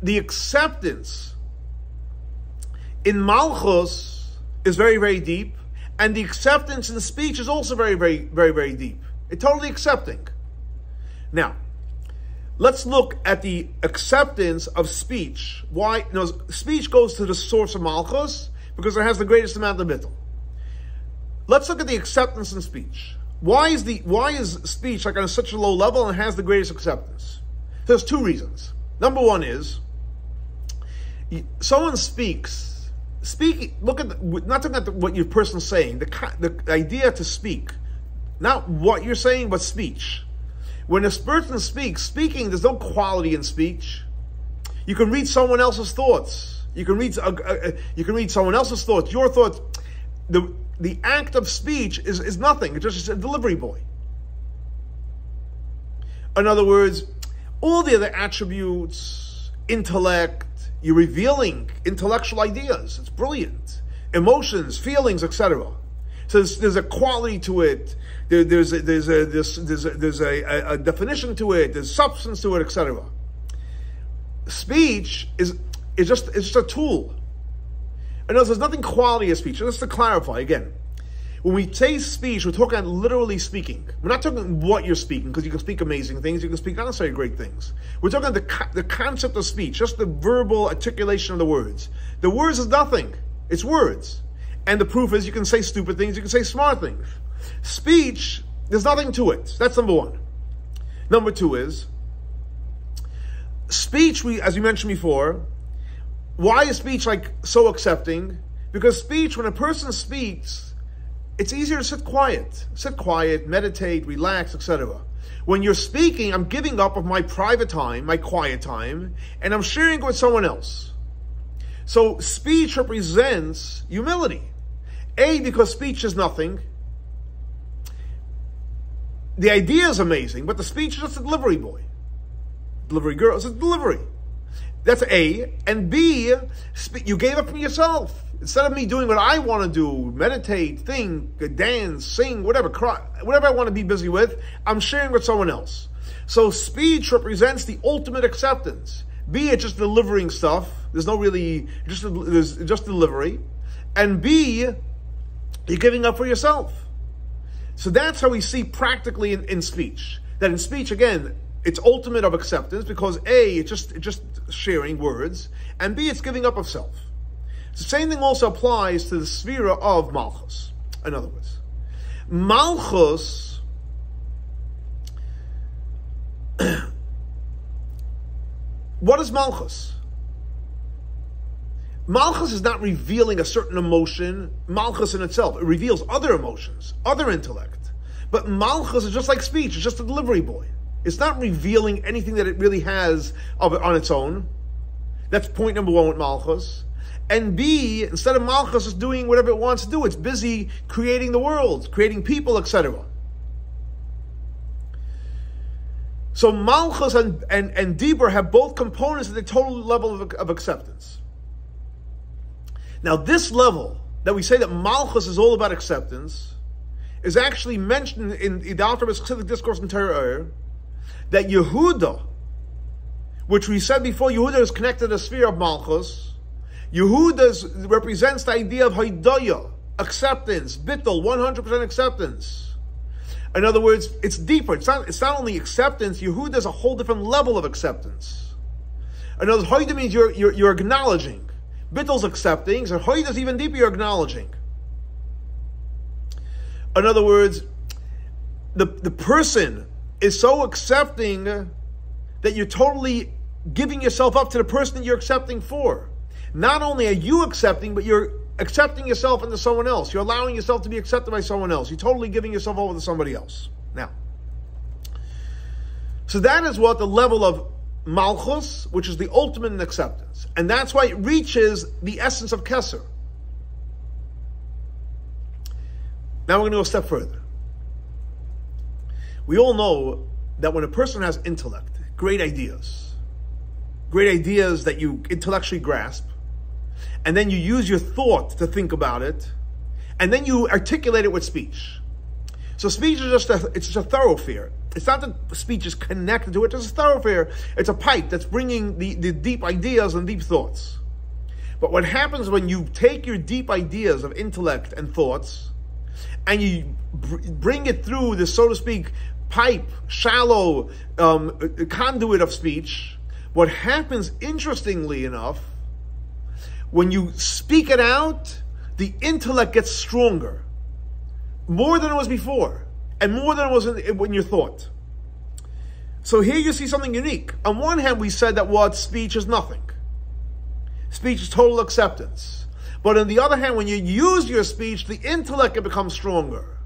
the acceptance in Malchus is very, very deep, and the acceptance in speech is also very, very, very, very deep. It's totally accepting. Now, let's look at the acceptance of speech. Why? Speech goes to the source of Malchus because it has the greatest amount of bittul. Let's look at the acceptance in speech. Why is speech like on such a low level and has the greatest acceptance? There's two reasons. Number one is someone speaks. Look at not talking about what your person's saying. The idea to speak, not what you're saying, but speech. When a person speaks, speaking, there's no quality in speech. You can read someone else's thoughts. You can read someone else's thoughts. Your thoughts. The act of speech is nothing. It's just a delivery boy. In other words, all the other attributes, intellect, you're revealing intellectual ideas. It's brilliant. Emotions, feelings, etc. So there's a quality to it. There's a definition to it. There's substance to it, etc. Speech is just a tool. In other words, there's nothing quality of speech. Just to clarify again, when we say speech, we're talking about literally speaking. We're not talking what you're speaking, because you can speak amazing things. You can speak not necessarily great things. We're talking about the concept of speech, just the verbal articulation of the words. The words is nothing. It's words. And the proof is you can say stupid things, you can say smart things. Speech, there's nothing to it. That's number one. Number two is, speech, as we mentioned before, why is speech like so accepting? Because speech, when a person speaks, it's easier to sit quiet, meditate, relax, etc. When you're speaking, I'm giving up of my private time, my quiet time, and I'm sharing it with someone else. So speech represents humility. Because speech is nothing. The idea is amazing, but the speech is just a delivery boy. Delivery girl, it's a delivery. That's A. And B, you gave up from yourself. Instead of me doing what I want to do, meditate, think, dance, sing, whatever, cry, whatever I want to be busy with, I'm sharing with someone else. So speech represents the ultimate acceptance. B, it's just delivering stuff. There's no really, there's just delivery. And B, you're giving up for yourself. So that's how we see practically in speech. That in speech, again, it's ultimate of acceptance because A, it's just sharing words, and B, it's giving up of self. The same thing also applies to the sphere of Malchus. In other words, Malchus, what is Malchus? Malchus is not revealing a certain emotion, Malchus in itself. It reveals other emotions, other intellect. But Malchus is just like speech, it's just a delivery boy. It's not revealing anything that it really has of it on its own. That's point number one with Malchus. And B, instead of Malchus is doing whatever it wants to do, it's busy creating the world, creating people, etc. So Malchus and Dibur have both components at the total level of acceptance. Now this level, that we say that Malchus is all about acceptance, is actually mentioned in the Chassidic Discourse in Torah, that Yehuda, which we said before, Yehuda is connected to the sphere of Malchus. Yehuda represents the idea of Haidaya, acceptance, bittul, 100% acceptance. In other words, it's deeper. It's not only acceptance. Yehuda is a whole different level of acceptance. In other words, Haida means you're acknowledging. Bittel's accepting, so Haida is even deeper, you're acknowledging. In other words, the person is so accepting that you're totally giving yourself up to the person that you're accepting for. Not only are you accepting, but you're accepting yourself into someone else. You're allowing yourself to be accepted by someone else. You're totally giving yourself over to somebody else. Now, so that is what the level of Malchus, which is the ultimate in acceptance. And that's why it reaches the essence of Keser. Now we're going to go a step further. We all know that when a person has intellect, great ideas that you intellectually grasp, and then you use your thought to think about it, and then you articulate it with speech. So speech is just a thoroughfare. It's not that speech is connected to it, it's a thoroughfare. It's a pipe that's bringing the deep ideas and deep thoughts. But what happens when you take your deep ideas of intellect and thoughts, and you bring it through this, so to speak, pipe, shallow conduit of speech, what happens, interestingly enough, when you speak it out, the intellect gets stronger, more than it was before, and more than it was when you thought. So here you see something unique. On one hand, we said that what speech is nothing. Speech is total acceptance. But on the other hand, when you use your speech, the intellect becomes stronger.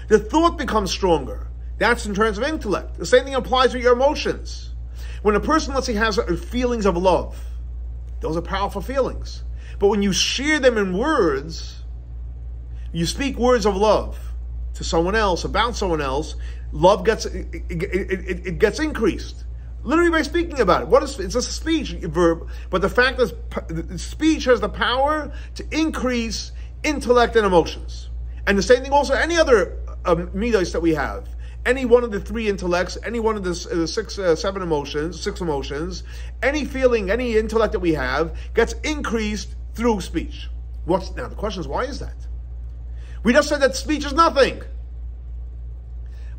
The thought becomes stronger. That's in terms of intellect. The same thing applies with your emotions. When a person, let's say, has feelings of love, those are powerful feelings. But when you share them in words, you speak words of love to someone else, about someone else, love gets increased. Literally by speaking about it. It's a speech verb, but the fact is speech has the power to increase intellect and emotions. And the same thing also, any other midos that we have. Any one of the three intellects, any one of the six emotions, any feeling, any intellect that we have gets increased through speech. Now the question is, why is that? We just said that speech is nothing.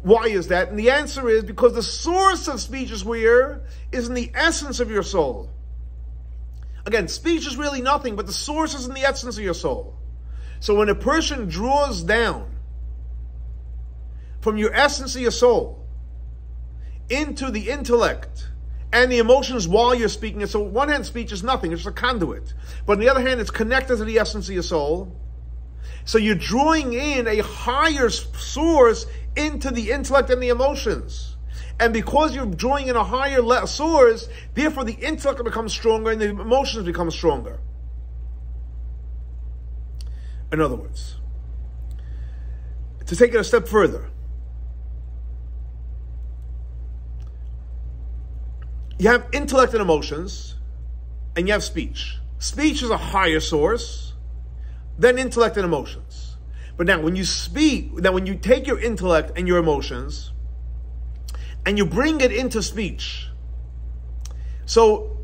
Why is that? And the answer is because the source of speech is in the essence of your soul. Again, speech is really nothing, but the source is in the essence of your soul. So when a person draws down from your essence of your soul into the intellect and the emotions while you're speaking it. So on one hand, speech is nothing, it's just a conduit. But on the other hand, it's connected to the essence of your soul. So you're drawing in a higher source into the intellect and the emotions. And because you're drawing in a higher source, therefore the intellect becomes stronger and the emotions become stronger. In other words, to take it a step further, you have intellect and emotions, and you have speech. Speech is a higher source than intellect and emotions. But now when you take your intellect and your emotions, and you bring it into speech, so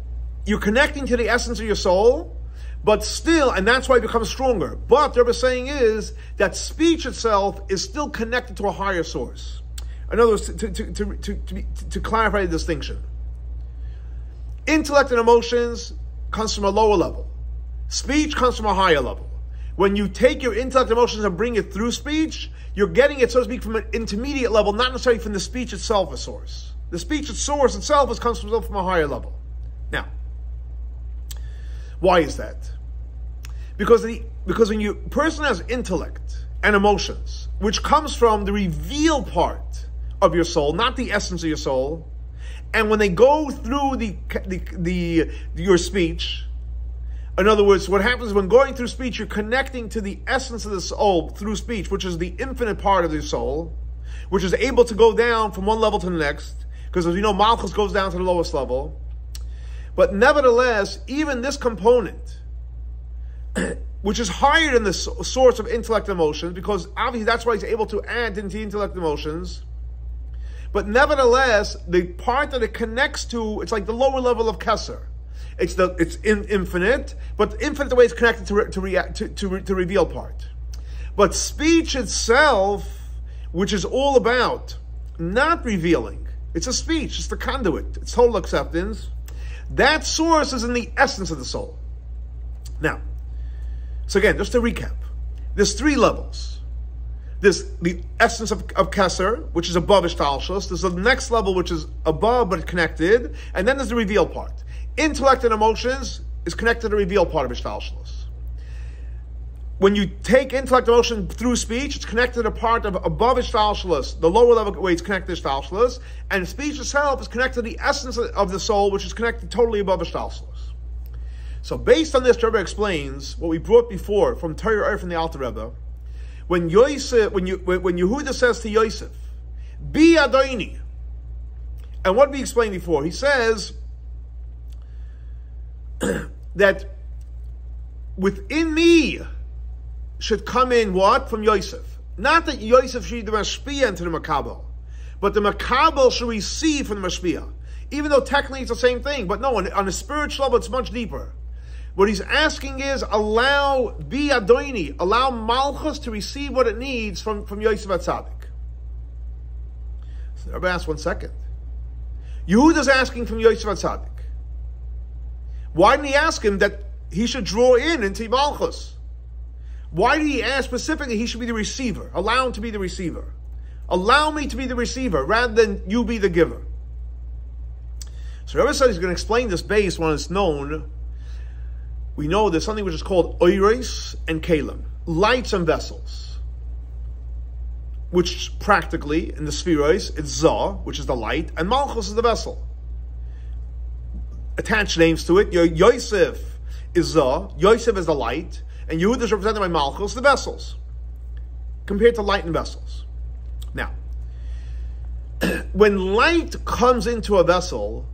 you're connecting to the essence of your soul, but still, and that's why it becomes stronger. But what Rebbe is saying is that speech itself is still connected to a higher source. In other words, to clarify the distinction. Intellect and emotions comes from a lower level. Speech comes from a higher level. When you take your intellect and emotions and bring it through speech, you're getting it, so to speak, from an intermediate level, not necessarily from the speech itself a source. The speech source itself comes from a higher level. Now, why is that? Because when a person has intellect and emotions, which comes from the revealed part of your soul, not the essence of your soul, and when they go through your speech, in other words, what happens when going through speech, you're connecting to the essence of the soul through speech, which is the infinite part of your soul, which is able to go down from one level to the next, because as you know, Malchus goes down to the lowest level. But nevertheless, even this component, which is higher than the source of intellect and emotions, because obviously that's why he's able to add into intellect and emotions. But nevertheless, the part that it connects to, it's like the lower level of Keser. It's infinite, but infinite the way it's connected to reveal part. But speech itself, which is all about not revealing, it's a speech, it's the conduit, it's total acceptance. That source is in the essence of the soul. Now, so again, just to recap, there's three levels. There's the essence of Keser, which is above h'tshel. There's the next level, which is above but connected. And then there's the reveal part. Intellect and emotions is connected to the reveal part of h'tshel. when you take intellect emotion through speech, it's connected to a part of above h'tשל, the lower level way it's connected to h'tשל, and speech itself is connected to the essence of the soul, which is connected totally above h'tשל. So based on this, Rebbe explains what we brought before from Torah from the Alter Rebbe. When Yehuda says to Yosef, "Be Adoini," and what we explained before, he says that within me should come in what? From Yosef. Not that Yosef should be the mashpia into the makabel, but the makabel should receive from the mashpia. Even though technically it's the same thing, but no, on a spiritual level it's much deeper. What he's asking is, allow Bi Adoini, allow Malchus to receive what it needs from Yosef HaTzadik. So everybody asks 1 second. Yehuda's asking from Yosef HaTzadik. Why didn't he ask him that he should draw into Malchus? Why did he ask specifically he should be the receiver? Allow him to be the receiver. Allow me to be the receiver rather than you be the giver. So Rebbe said he's going to explain this based on it's known. We know there's something which is called oiros and kalim, lights and vessels, which practically in the spheroids it's Zah, which is the light, and Malchus is the vessel. Attached names to it. Yosef is Zah, Yosef is the light, and Yehuda is represented by Malchus, the vessels, compared to light and vessels. Now, when light comes into a vessel,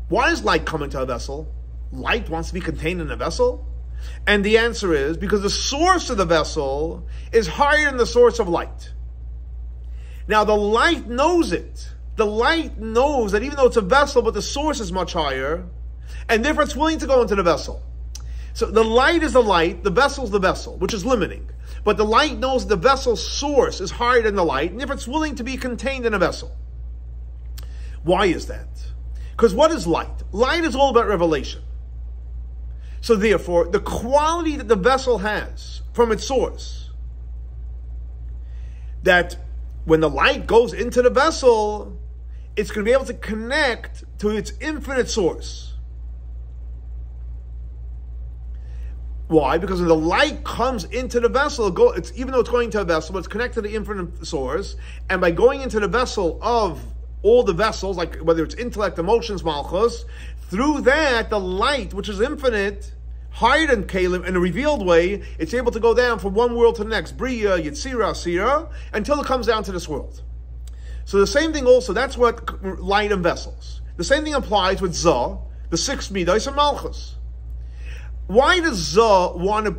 why does light come into a vessel? Light wants to be contained in a vessel? And the answer is because the source of the vessel is higher than the source of light. Now the light knows it. The light knows that even though it's a vessel, but the source is much higher, and therefore it's willing to go into the vessel. So the light is the light, the vessel is the vessel, which is limiting. But the light knows the vessel's source is higher than the light, and therefore it's willing to be contained in a vessel. Why is that? Because what is light? Light is all about revelation. So therefore, the quality that the vessel has from its source, that when the light goes into the vessel, it's going to be able to connect to its infinite source. Why? Because when the light comes into the vessel, even though it's going to a vessel, but it's connected to the infinite source, and by going into the vessel of all the vessels, like whether it's intellect, emotions, malchus, through that, the light, which is infinite, higher than Kalim, in a revealed way, it's able to go down from one world to the next, Bria, Yetzira, Asira, until it comes down to this world. So the same thing also, that's what light and vessels. The same thing applies with Zah, the 6 Midas and Malchus. Why does Zah want to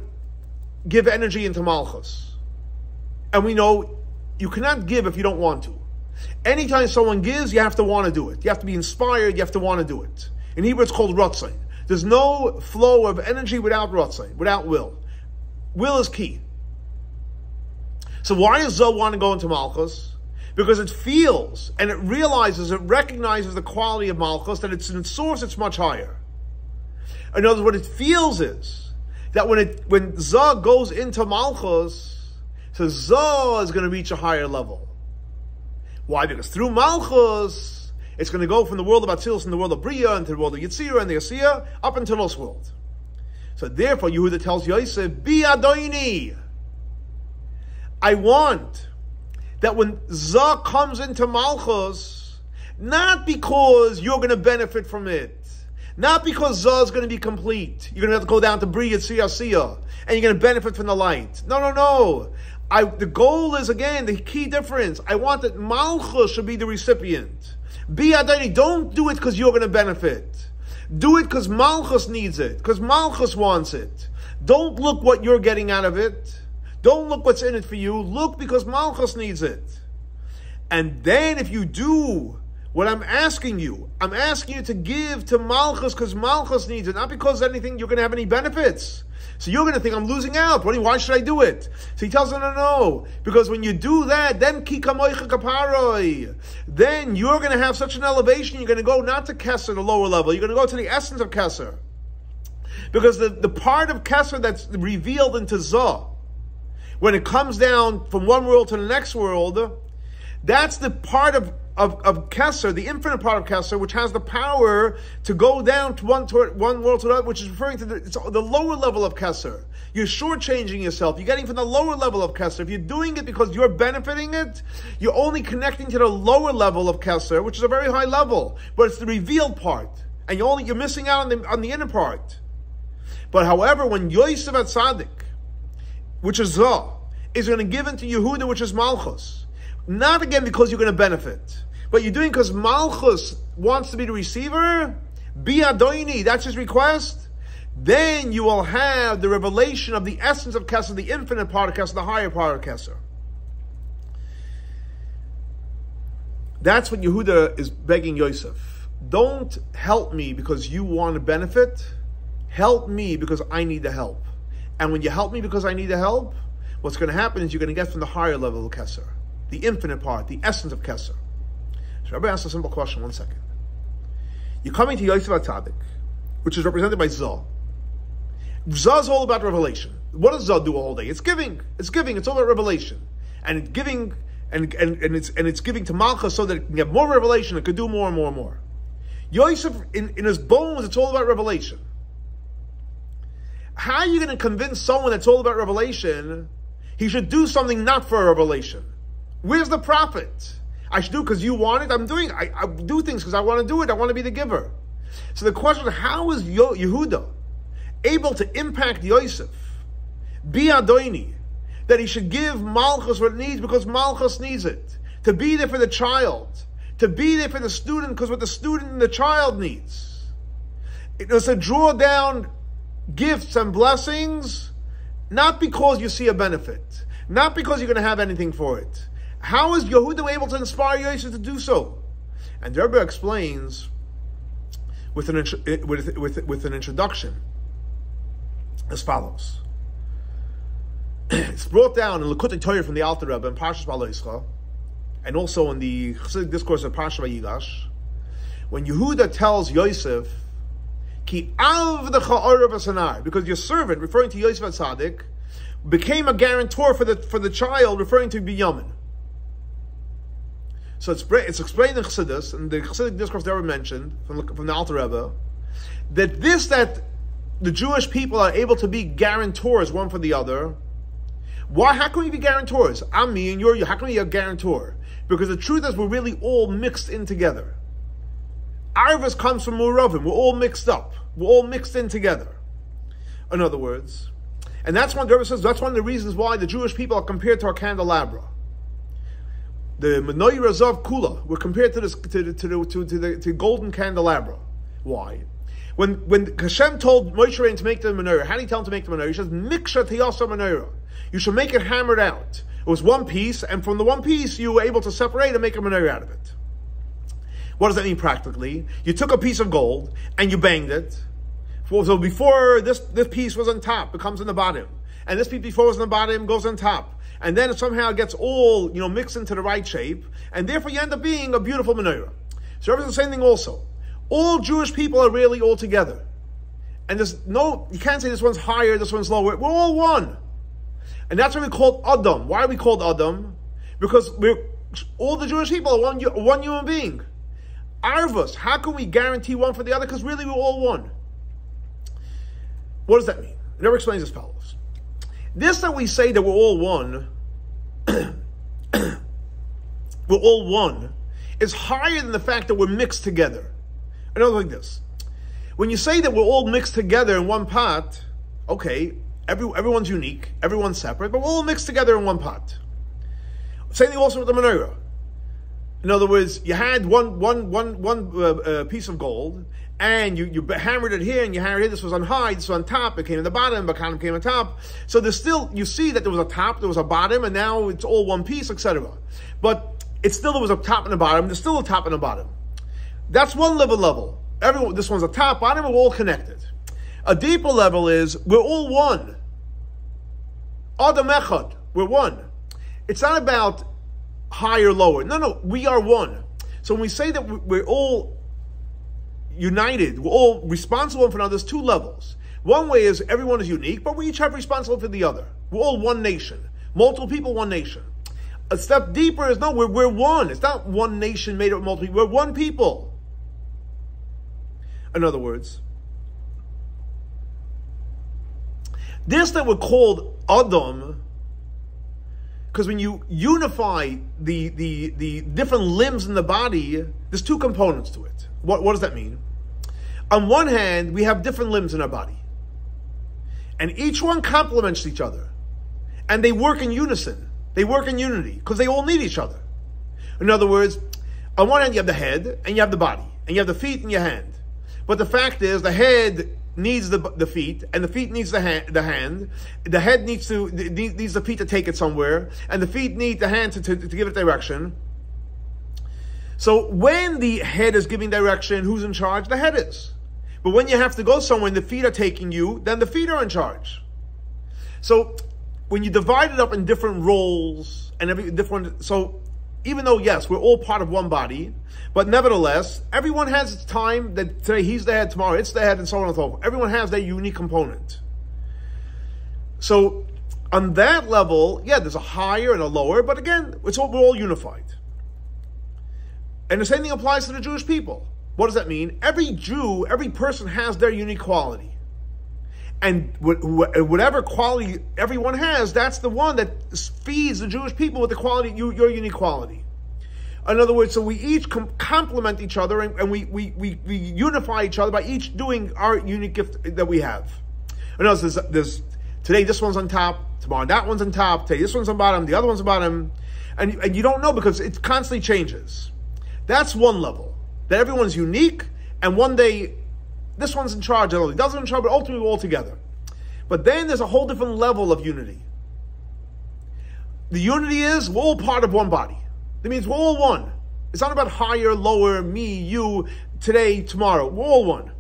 give energy into Malchus? And we know you cannot give if you don't want to. Anytime someone gives, you have to want to do it. You have to be inspired, you have to want to do it. In Hebrew it's called Ratzon. There's no flow of energy without Ratzon, without will. Will is key. So why does Zah want to go into Malchus? Because it feels, and it realizes, it recognizes the quality of Malchus, that it's in source, it's much higher. In other words, what it feels is that when Zah goes into Malchus, so Zah is going to reach a higher level. Why? Because through Malchus, it's going to go from the world of Atzilus and the world of Bria into the world of Yetzirah and the Asiyah up into this world. So therefore, Yehuda tells Yosef, Bi Adoini. I want that when Zah comes into Malchus, not because you're going to benefit from it, not because Zah is going to be complete, you're going to have to go down to Bria, Yetzirah, Asiyah, and you're going to benefit from the light. No. The goal is, again, the key difference. I want that Malchus should be the recipient. Bi Adoini, don't do it because you're going to benefit. Do it because Malchus needs it, because Malchus wants it. Don't look what you're getting out of it. Don't look what's in it for you. Look because Malchus needs it. And then if you do what I'm asking you to give to Malchus because Malchus needs it, not because anything you're going to have any benefits. So you're going to think, I'm losing out. Why should I do it? So he tells him, no. Because when you do that, then then you're going to have such an elevation, you're going to go not to Kesser, the lower level, you're going to go to the essence of Kesser. Because the part of Kesser that's revealed into Zah, when it comes down from one world to the next world, that's the part of of Kesser, the infinite part of Kesser, which has the power to go down to one world to the other, which is referring to the lower level of Kesser. You're shortchanging yourself. You're getting from the lower level of Kesser. If you're doing it because you're benefiting it, you're only connecting to the lower level of Kesser, which is a very high level, but it's the revealed part, and you're missing out on the inner part. But however, when Yosef HaTzadik, which is Zah, is going to give into Yehuda, which is Malchus, not again because you're going to benefit, but you're doing because Malchus wants to be the receiver, Bi Adoini, that's his request, then you will have the revelation of the essence of Kesser, the infinite part of Kesser, the higher part of Kesser. That's what Yehuda is begging Yosef. Don't help me because you want to benefit. Help me because I need the help. And when you help me because I need the help, what's going to happen is you're going to get from the higher level of Kesser, the infinite part, the essence of Kesser. So Rebbe asked a simple question, 1 second. You're coming to Yosef HaTzadik, which is represented by Zah. Zah is all about revelation. What does Zah do all day? It's giving. It's giving. It's all about revelation. And it's giving, and it's giving to Malchus so that it can get more revelation, it can do more and more and more. Yosef, in his bones, it's all about revelation. How are you going to convince someone that's all about revelation he should do something not for a revelation? Where's the profit? I should do because you want it. I do things because I want to do it. I want to be the giver. So the question is, how is Yehuda able to impact Yosef, Bi Adoini, that he should give Malchus what it needs because Malchus needs it, to be there for the child, to be there for the student because what the student and the child needs. It was to draw down gifts and blessings, not because you see a benefit, not because you're going to have anything for it. How is Yehuda able to inspire Yosef to do so? And the Rebbe explains with an introduction as follows. It's brought down in Likutei Torah from the Alter Rebbe in Parshas Ba'aloscha, and also in the Hasidic Discourse of Parshas Vigash, when Yehuda tells Yosef, Ki avdecha orav hasanar, because your servant, referring to Yosef HaTzadik, became a guarantor for the child, referring to Binyamin. So it's explained in Chassidus, and the Chassidic Discourse that Rebbe mentioned from the Alter Rebbe, that the Jewish people are able to be guarantors one for the other. Why? How can we be guarantors? I'm me and you're you. How can we be a guarantor? Because the truth is we're really all mixed in together. Arvus comes from Muravim. We're all mixed up. We're all mixed in together. In other words, and that's one. The Rebbe says that's one of the reasons why the Jewish people are compared to our candelabra. The menorah zav kula were compared to the golden candelabra. Why? When Hashem told Moshe Rabbeinu to make the menorah, how did he tell him to make the menorah? He says, "Miksha tiyasa menorah." You should make it hammered out. It was one piece, and from the one piece you were able to separate and make a menorah out of it. What does that mean practically? You took a piece of gold and you banged it. So before this piece was on top, it comes on the bottom, and this piece before was on the bottom goes on top. And then it somehow gets all, mixed into the right shape, and therefore you end up being a beautiful menorah. So it's the same thing also. All Jewish people are really all together. And you can't say this one's higher, this one's lower. We're all one. And that's why we called Adam. Why are we called Adam? Because all the Jewish people are one human being. Arvus, how can we guarantee one for the other? Because really we're all one. What does that mean? It never explains as follows. This that we say that we're all one, is higher than the fact that we're mixed together. I know like this. When you say that we're all mixed together in one pot, okay, everyone's unique, everyone's separate, but we're all mixed together in one pot. Same thing also with the menorah. In other words, you had one piece of gold, and you hammered it here, and you hammered it here. This was on high, this was on top. It came in the bottom, but kind of came on top. So there's still, you see that there was a top, there was a bottom, and now it's all one piece, etc. But there was a top and a bottom. There's still a top and a bottom. That's one level. This one's a top, bottom, and we're all connected. A deeper level is we're all one. Adam echad, we're one. It's not about higher, lower. No, we are one. So when we say that we're all united, we're all responsible for another, there's two levels. One way is everyone is unique, but we each have responsibility for the other. We're all one nation. Multiple people, one nation. A step deeper is, no, we're one. It's not one nation made up of multiple people. We're one people. In other words, this that we're called Adam, because when you unify the different limbs in the body, there's two components to it. What does that mean? On one hand, we have different limbs in our body. And each one complements each other. And they work in unison. They work in unity, because they all need each other. In other words, on one hand you have the head, and you have the body, and you have the feet and your hand. But the fact is, the head needs the feet, and the feet needs the hand. The head needs the feet to take it somewhere, and the feet need the hand to give it direction. So when the head is giving direction, who's in charge? The head is. But when you have to go somewhere and the feet are taking you, then the feet are in charge. So when you divide it up in different roles and so even though, yes, we're all part of one body, but nevertheless, everyone has its time, that today he's the head, tomorrow it's the head, and so on and so forth. Everyone has their unique component. So on that level, yeah, there's a higher and a lower, but again, we're all unified. And the same thing applies to the Jewish people. What does that mean? Every Jew, every person has their unique quality. And whatever quality everyone has, that's the one that feeds the Jewish people with the quality, your unique quality. In other words, so we each complement each other, and we unify each other by each doing our unique gift that we have. In other words, there's today this one's on top, tomorrow that one's on top, today this one's on bottom, the other one's on bottom, and you don't know because it constantly changes. That's one level, that everyone's unique, and one day this one's in charge, the other doesn't in charge, but ultimately we're all together. But then there's a whole different level of unity. The unity is we're all part of one body. That means we're all one. It's not about higher, lower, me, you, today, tomorrow. We're all one.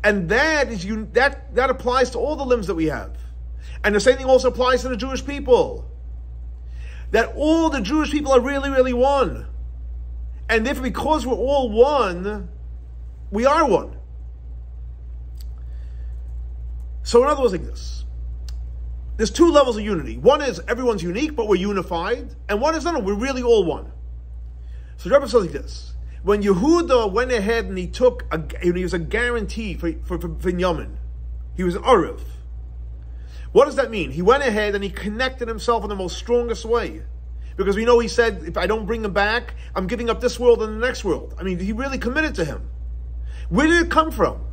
And that applies to all the limbs that we have. And the same thing also applies to the Jewish people. That all the Jewish people are really, really one. And therefore, because we're all one, we are one. So in other words, like this. There's two levels of unity. One is everyone's unique, but we're unified. And one is, no, we're really all one. So the Rebbe says like this. When Yehuda went ahead and he was a guarantee for Binyamin. He was an Arif. What does that mean? He went ahead and he connected himself in the most strongest way. Because we know he said, if I don't bring him back, I'm giving up this world and the next world. I mean, he really committed to him. Where did it come from?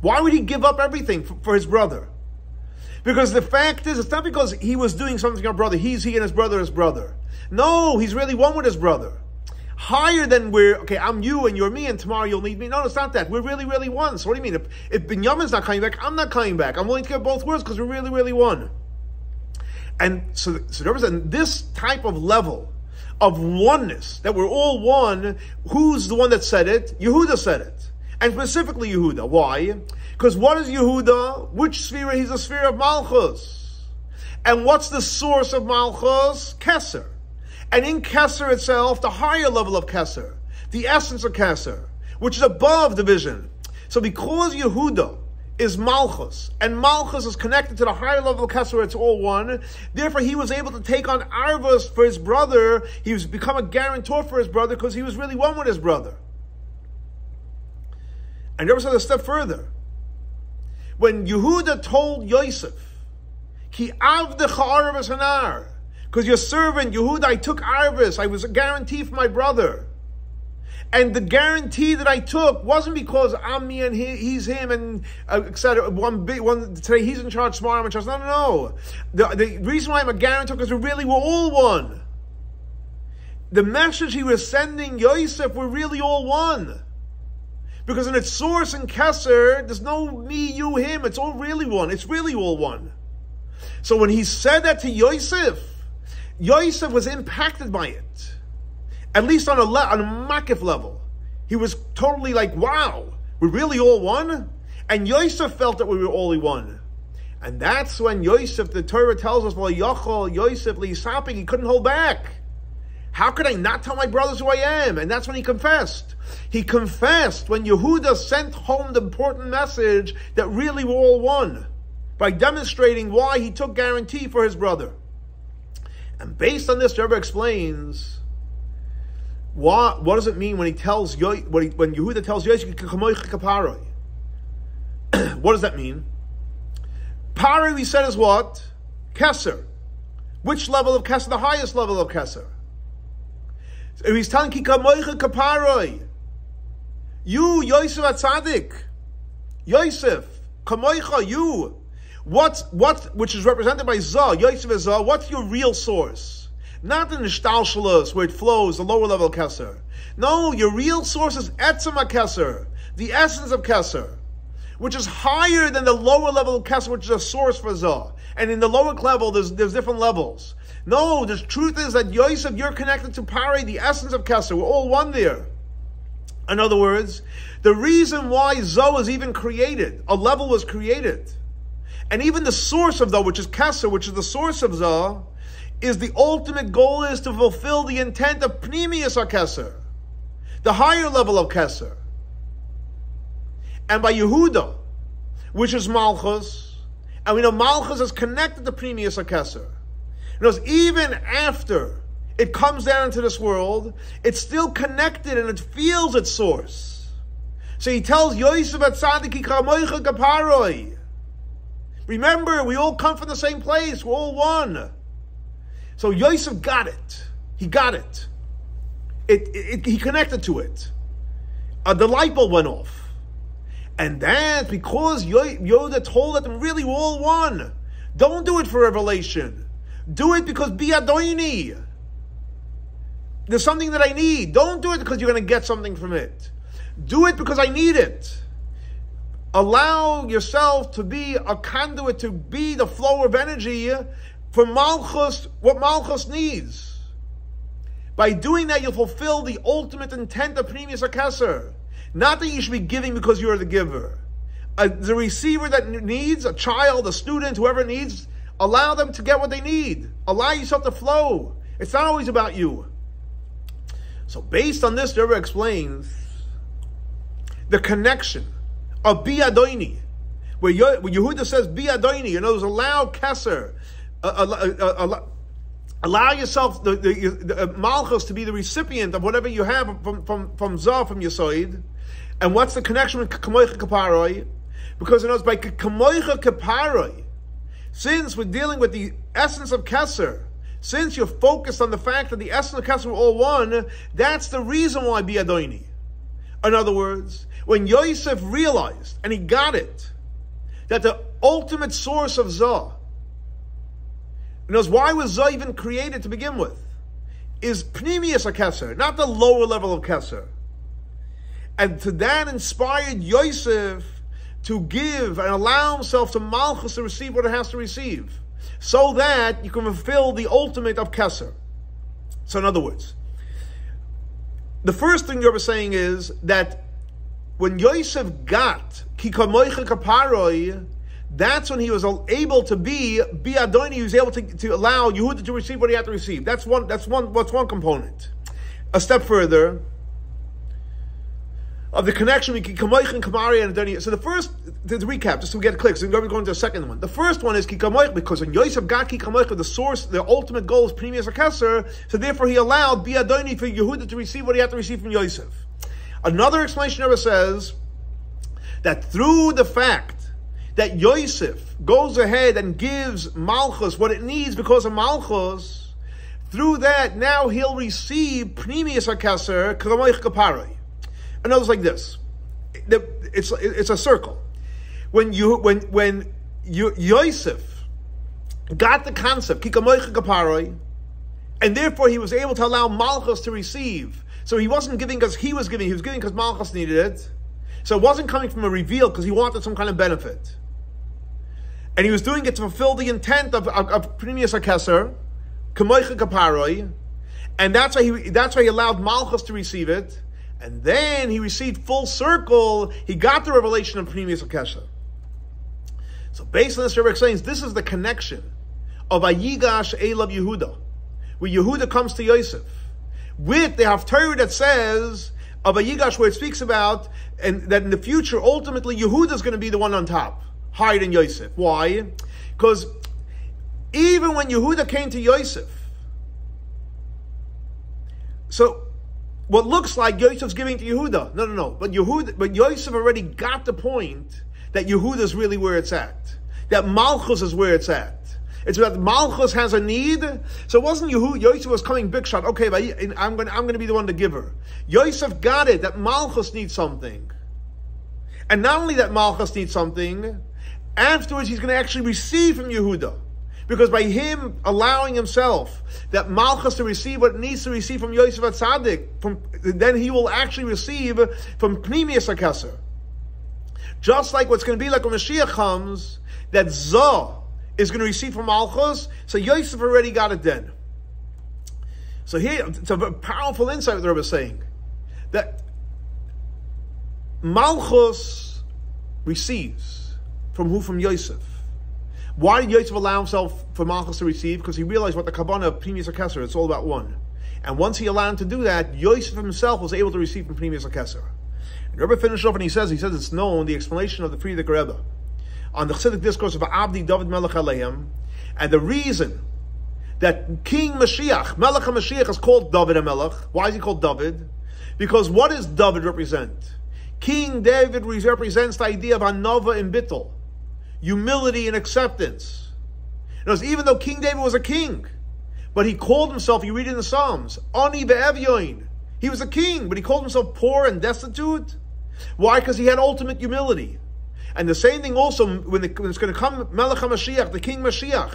Why would he give up everything for his brother? Because the fact is, it's not because he was doing something to our brother. He and his brother is brother. No, he's really one with his brother. Higher than okay, I'm you and you're me and tomorrow you'll need me. No, it's not that. We're really, really one. So what do you mean? If Binyamin's not coming back, I'm not coming back. I'm willing to get both worlds because we're really, really one. And so there was this type of level of oneness, that we're all one. Who's the one that said it? Yehuda said it. And specifically Yehuda. Why? Because what is Yehuda? Which sphere? He's a sphere of Malchus. And what's the source of Malchus? Keser. And in Keser itself, the higher level of Keser, the essence of Keser, which is above division. So because Yehuda is Malchus, and Malchus is connected to the higher level of Keser, it's all one, therefore he was able to take on Arvus for his brother. He was become a guarantor for his brother because he was really one with his brother. And there was a step further. When Yehuda told Yosef, Ki avdecha arvus hanar, because your servant Yehuda, I took arvus, I was a guarantee for my brother. And the guarantee that I took wasn't because I'm me and he's him and etc. Today he's in charge, tomorrow I'm in charge. No. The reason why I'm a guarantor because we're all one. The message he was sending Yosef, we're really all one. Because in its source in Keser, there's no me, you, him. It's all really one. It's really all one. So when he said that to Yosef, Yosef was impacted by it. At least on a makif level. He was totally like, wow, we're really all one? And Yosef felt that we were all one. And that's when Yosef, the Torah tells us, Yosef, he couldn't hold back. How could I not tell my brothers who I am? And that's when he confessed. He confessed when Yehuda sent home the important message that really we're all one, by demonstrating why he took guarantee for his brother. And based on this, the Rebbe explains what does it mean when he tells when Yehuda tells Yosef kamoicha kaparoi. What does that mean? Pari, we said, is what? Keser. Which level of Keser? The highest level of Keser. So he's telling ki kamoicha kaparoi. You, Yosef HaTzadik, Yosef, kamoicha, you. Which is represented by Zah, Yosef is Zah, what's your real source? Not in the h'tשל where it flows, the lower level of Keser. No, your real source is etzem HaKeser, the essence of Keser, which is higher than the lower level of Keser, which is a source for Zah. And in the lower level, there's different levels. No, the truth is that Yosef, you're connected to Pari, the essence of Keser. We're all one there. In other words, the reason why Zah was even created, a level was created, and even the source of Zah, which is Keser, which is the source of Zah, is the ultimate goal is to fulfill the intent of Pnimius HaKeser, the higher level of Keser. And by Yehuda, which is Malchus, and we know Malchus is connected to Pnimius HaKeser. Because even after it comes down into this world, it's still connected and it feels its source. So he tells Yosef HaTzadik kamoicha kaparoi. Remember, we all come from the same place. We're all one. So Yosef got it. He got it. He connected to it. The light bulb went off. And that's because Yehuda told them, really, we're all one. Don't do it for revelation. Do it because bi'adoini. There's something that I need. Don't do it because you're going to get something from it. Do it because I need it. Allow yourself to be a conduit, to be the flow of energy for Malchus, what Malchus needs. By doing that, you'll fulfill the ultimate intent of Pnimius HaKeser. Not that you should be giving because you're the giver. The receiver that needs, a child, a student, whoever needs, allow them to get what they need. Allow yourself to flow. It's not always about you. So based on this, the Rebbe explains the connection of bi'adoini, where Yehuda says bi'adoini, in other words, allow Keser, allow yourself, the Malchus, to be the recipient of whatever you have from Zah, from Yesoid. And what's the connection with kamoicha kaparoi? Because in other words, by kamoicha kaparoi, since we're dealing with the essence of Keser, since you're focused on the fact that the essence of Keser are all one, that's the reason why bi'adoini. In other words, when Yosef realized, and he got it, that the ultimate source of Zah, knows why was Zah even created to begin with, is Pnimius HaKeser, not the lower level of Keser. And to that inspired Yosef to give and allow himself to Malchus to receive what it has to receive, so that you can fulfill the ultimate of Keser. So in other words, the first thing you're saying is that when Yosef got ki kamoicha kaparoi, that's when he was able to be bi'adoini. He was able to allow Yehuda to receive what he had to receive. That's one component. A step further of the connection between kamoich and kamari and adoni. So the first, to recap, just so we get it clear, so we're going to the second one. The first one is ki kamoich, because when Yosef got ki kamoich, the source, the ultimate goal is Pnimius HaKeser, so therefore he allowed bi'adoini for Yehuda to receive what he had to receive from Yosef. Another explanation ever says that through the fact that Yosef goes ahead and gives Malchus what it needs because of Malchus, through that now he'll receive Pnimius HaKeser kamoich kaparoi. In other words, like this, it's a circle. When Yosef got the concept ki kamoich kaparoi, and therefore he was able to allow Malchus to receive. So he wasn't giving because he was giving because Malchus needed it. So it wasn't coming from a reveal because he wanted some kind of benefit. And he was doing it to fulfill the intent of Pnimius HaKeser, kamoich kaparoi, and that's why he allowed Malchus to receive it. And then he received full circle, he got the revelation of Pnimius HaKeser. So based on this, Rebbe explains, this is the connection of Vigash Elav Yehuda, where Yehuda comes to Yosef, with the Haftarah that says, of Vigash, where it speaks about, and that in the future, ultimately, Yehuda is going to be the one on top, higher than Yosef. Why? Because even when Yehuda came to Yosef, So, what looks like Yosef's giving to Yehuda. No. But Yosef already got the point that Yehuda is really where it's at. That Malchus is where it's at. It's about Malchus has a need. So it wasn't Yosef was coming big shot. Okay, I'm going to be the one to give her. Yosef got it that Malchus needs something. And not only that Malchus needs something, afterwards he's going to actually receive from Yehuda. Because by him allowing himself that Malchus to receive what it needs to receive from Yosef HaTzadik, then he will actually receive from Pnimius HaKeser. Just like what's going to be like when Mashiach comes, that Zah is going to receive from Malchus, so Yosef already got it then. So here, it's a powerful insight what the Rebbe is saying. That Malchus receives from who? From Yosef. Why did Yosef allow himself for Malchus to receive? Because he realized what the Kabbalah of Pnimius HaKeser, it's all about one. And once he allowed him to do that, Yosef himself was able to receive from Pnimius HaKeser. And Rebbe finished off and he says it's known, the explanation of the Friedrich Rebbe, on the Hasidic Discourse of Abdi, David Melech Aleim, and the reason that King Mashiach, Melech HaMashiach, is called David HaMelech. Why is he called David? Because what does David represent? King David represents the idea of Anava and Bittul, humility and acceptance. Notice, even though King David was a king, but he called himself, you read in the Psalms, Ani Be'evyoin. He was a king, but he called himself poor and destitute. Why? Because he had ultimate humility. And the same thing also, when it's going to come Melech HaMashiach, the King Mashiach,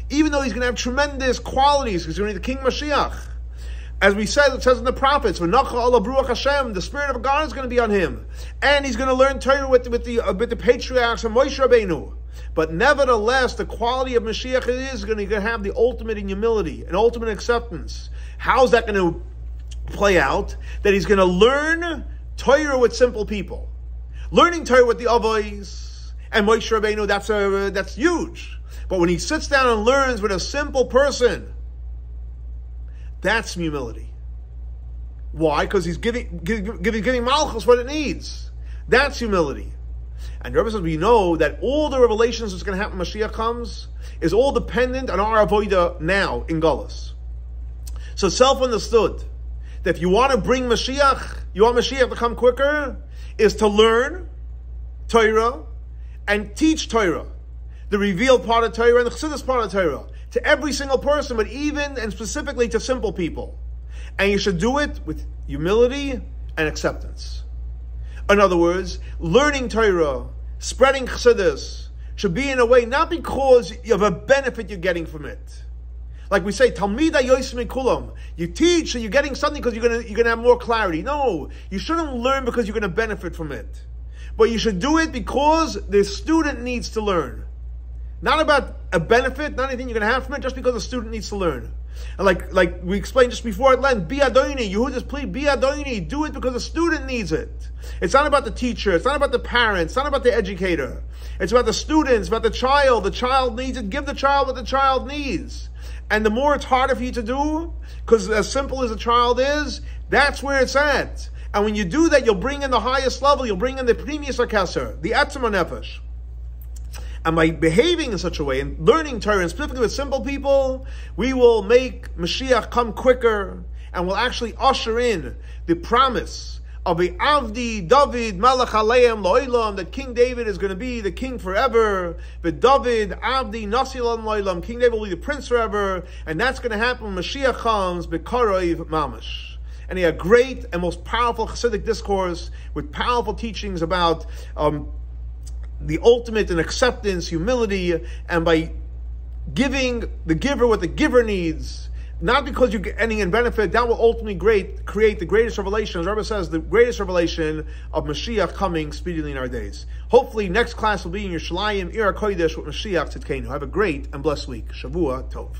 even though he's going to have tremendous qualities, he's going to be the King Mashiach. As we said, it says in the prophets, V'nacha ala Bruach Hashem, the Spirit of God is going to be on him. And he's going to learn Torah with the patriarchs of Moshe Rabbeinu. But nevertheless, the quality of Mashiach is going to have the ultimate in humility, an ultimate acceptance. How's that going to play out? That he's going to learn Torah with simple people. Learning Torah with the Avos and Moshe Rabbeinu, that's huge. But when he sits down and learns with a simple person, that's humility. Why? Because he's giving Malchus what it needs. That's humility. And the Rebbe says, we know that all the revelations that's going to happen when Mashiach comes is all dependent on our avodah now in Galus. So self-understood that if you want to bring Mashiach, you want Mashiach to come quicker, is to learn Torah and teach Torah, the revealed part of Torah and the Chassidus part of Torah, to every single person, but even and specifically to simple people. And you should do it with humility and acceptance. In other words, learning Torah, spreading Chassidus, should be in a way not because of a benefit you're getting from it. Like we say, Talmida Yosef Mikulam. You teach, so you're getting something because you're gonna have more clarity. No, you shouldn't learn because you're gonna benefit from it. But you should do it because the student needs to learn. Not about a benefit, not anything you're gonna have from it, just because the student needs to learn. And like we explained just before at Lent, Bi Adoni, Yehuda's plea, Bi Adoni, do it because the student needs it. It's not about the teacher, it's not about the parents, it's not about the educator. It's about the students, it's about the child. The child needs it, give the child what the child needs. And the more it's harder for you to do, because as simple as a child is, that's where it's at. And when you do that, you'll bring in the highest level, you'll bring in the Pnimius HaKeser, the Etzem HaNefesh. And by behaving in such a way, and learning Torah, and specifically with simple people, we will make Mashiach come quicker, and we'll actually usher in the promise of the Avdi, David, Melech Aleim, Lo'ilam, that King David is going to be the king forever. But David, Avdi, Nasi Lo'ilam, King David will be the prince forever. And that's going to happen when Mashiach comes, B'Karoiv Mamash. And he had a great and most powerful Chassidic discourse with powerful teachings about the ultimate in acceptance, humility, and by giving the giver what the giver needs, not because you're getting in benefit, that will ultimately create the greatest revelation. As Rebbe says, the greatest revelation of Mashiach coming speedily in our days. Hopefully, next class will be in Yerushalayim, Ir HaKodesh with Mashiach Tzidkenu. Have a great and blessed week. Shavua Tov.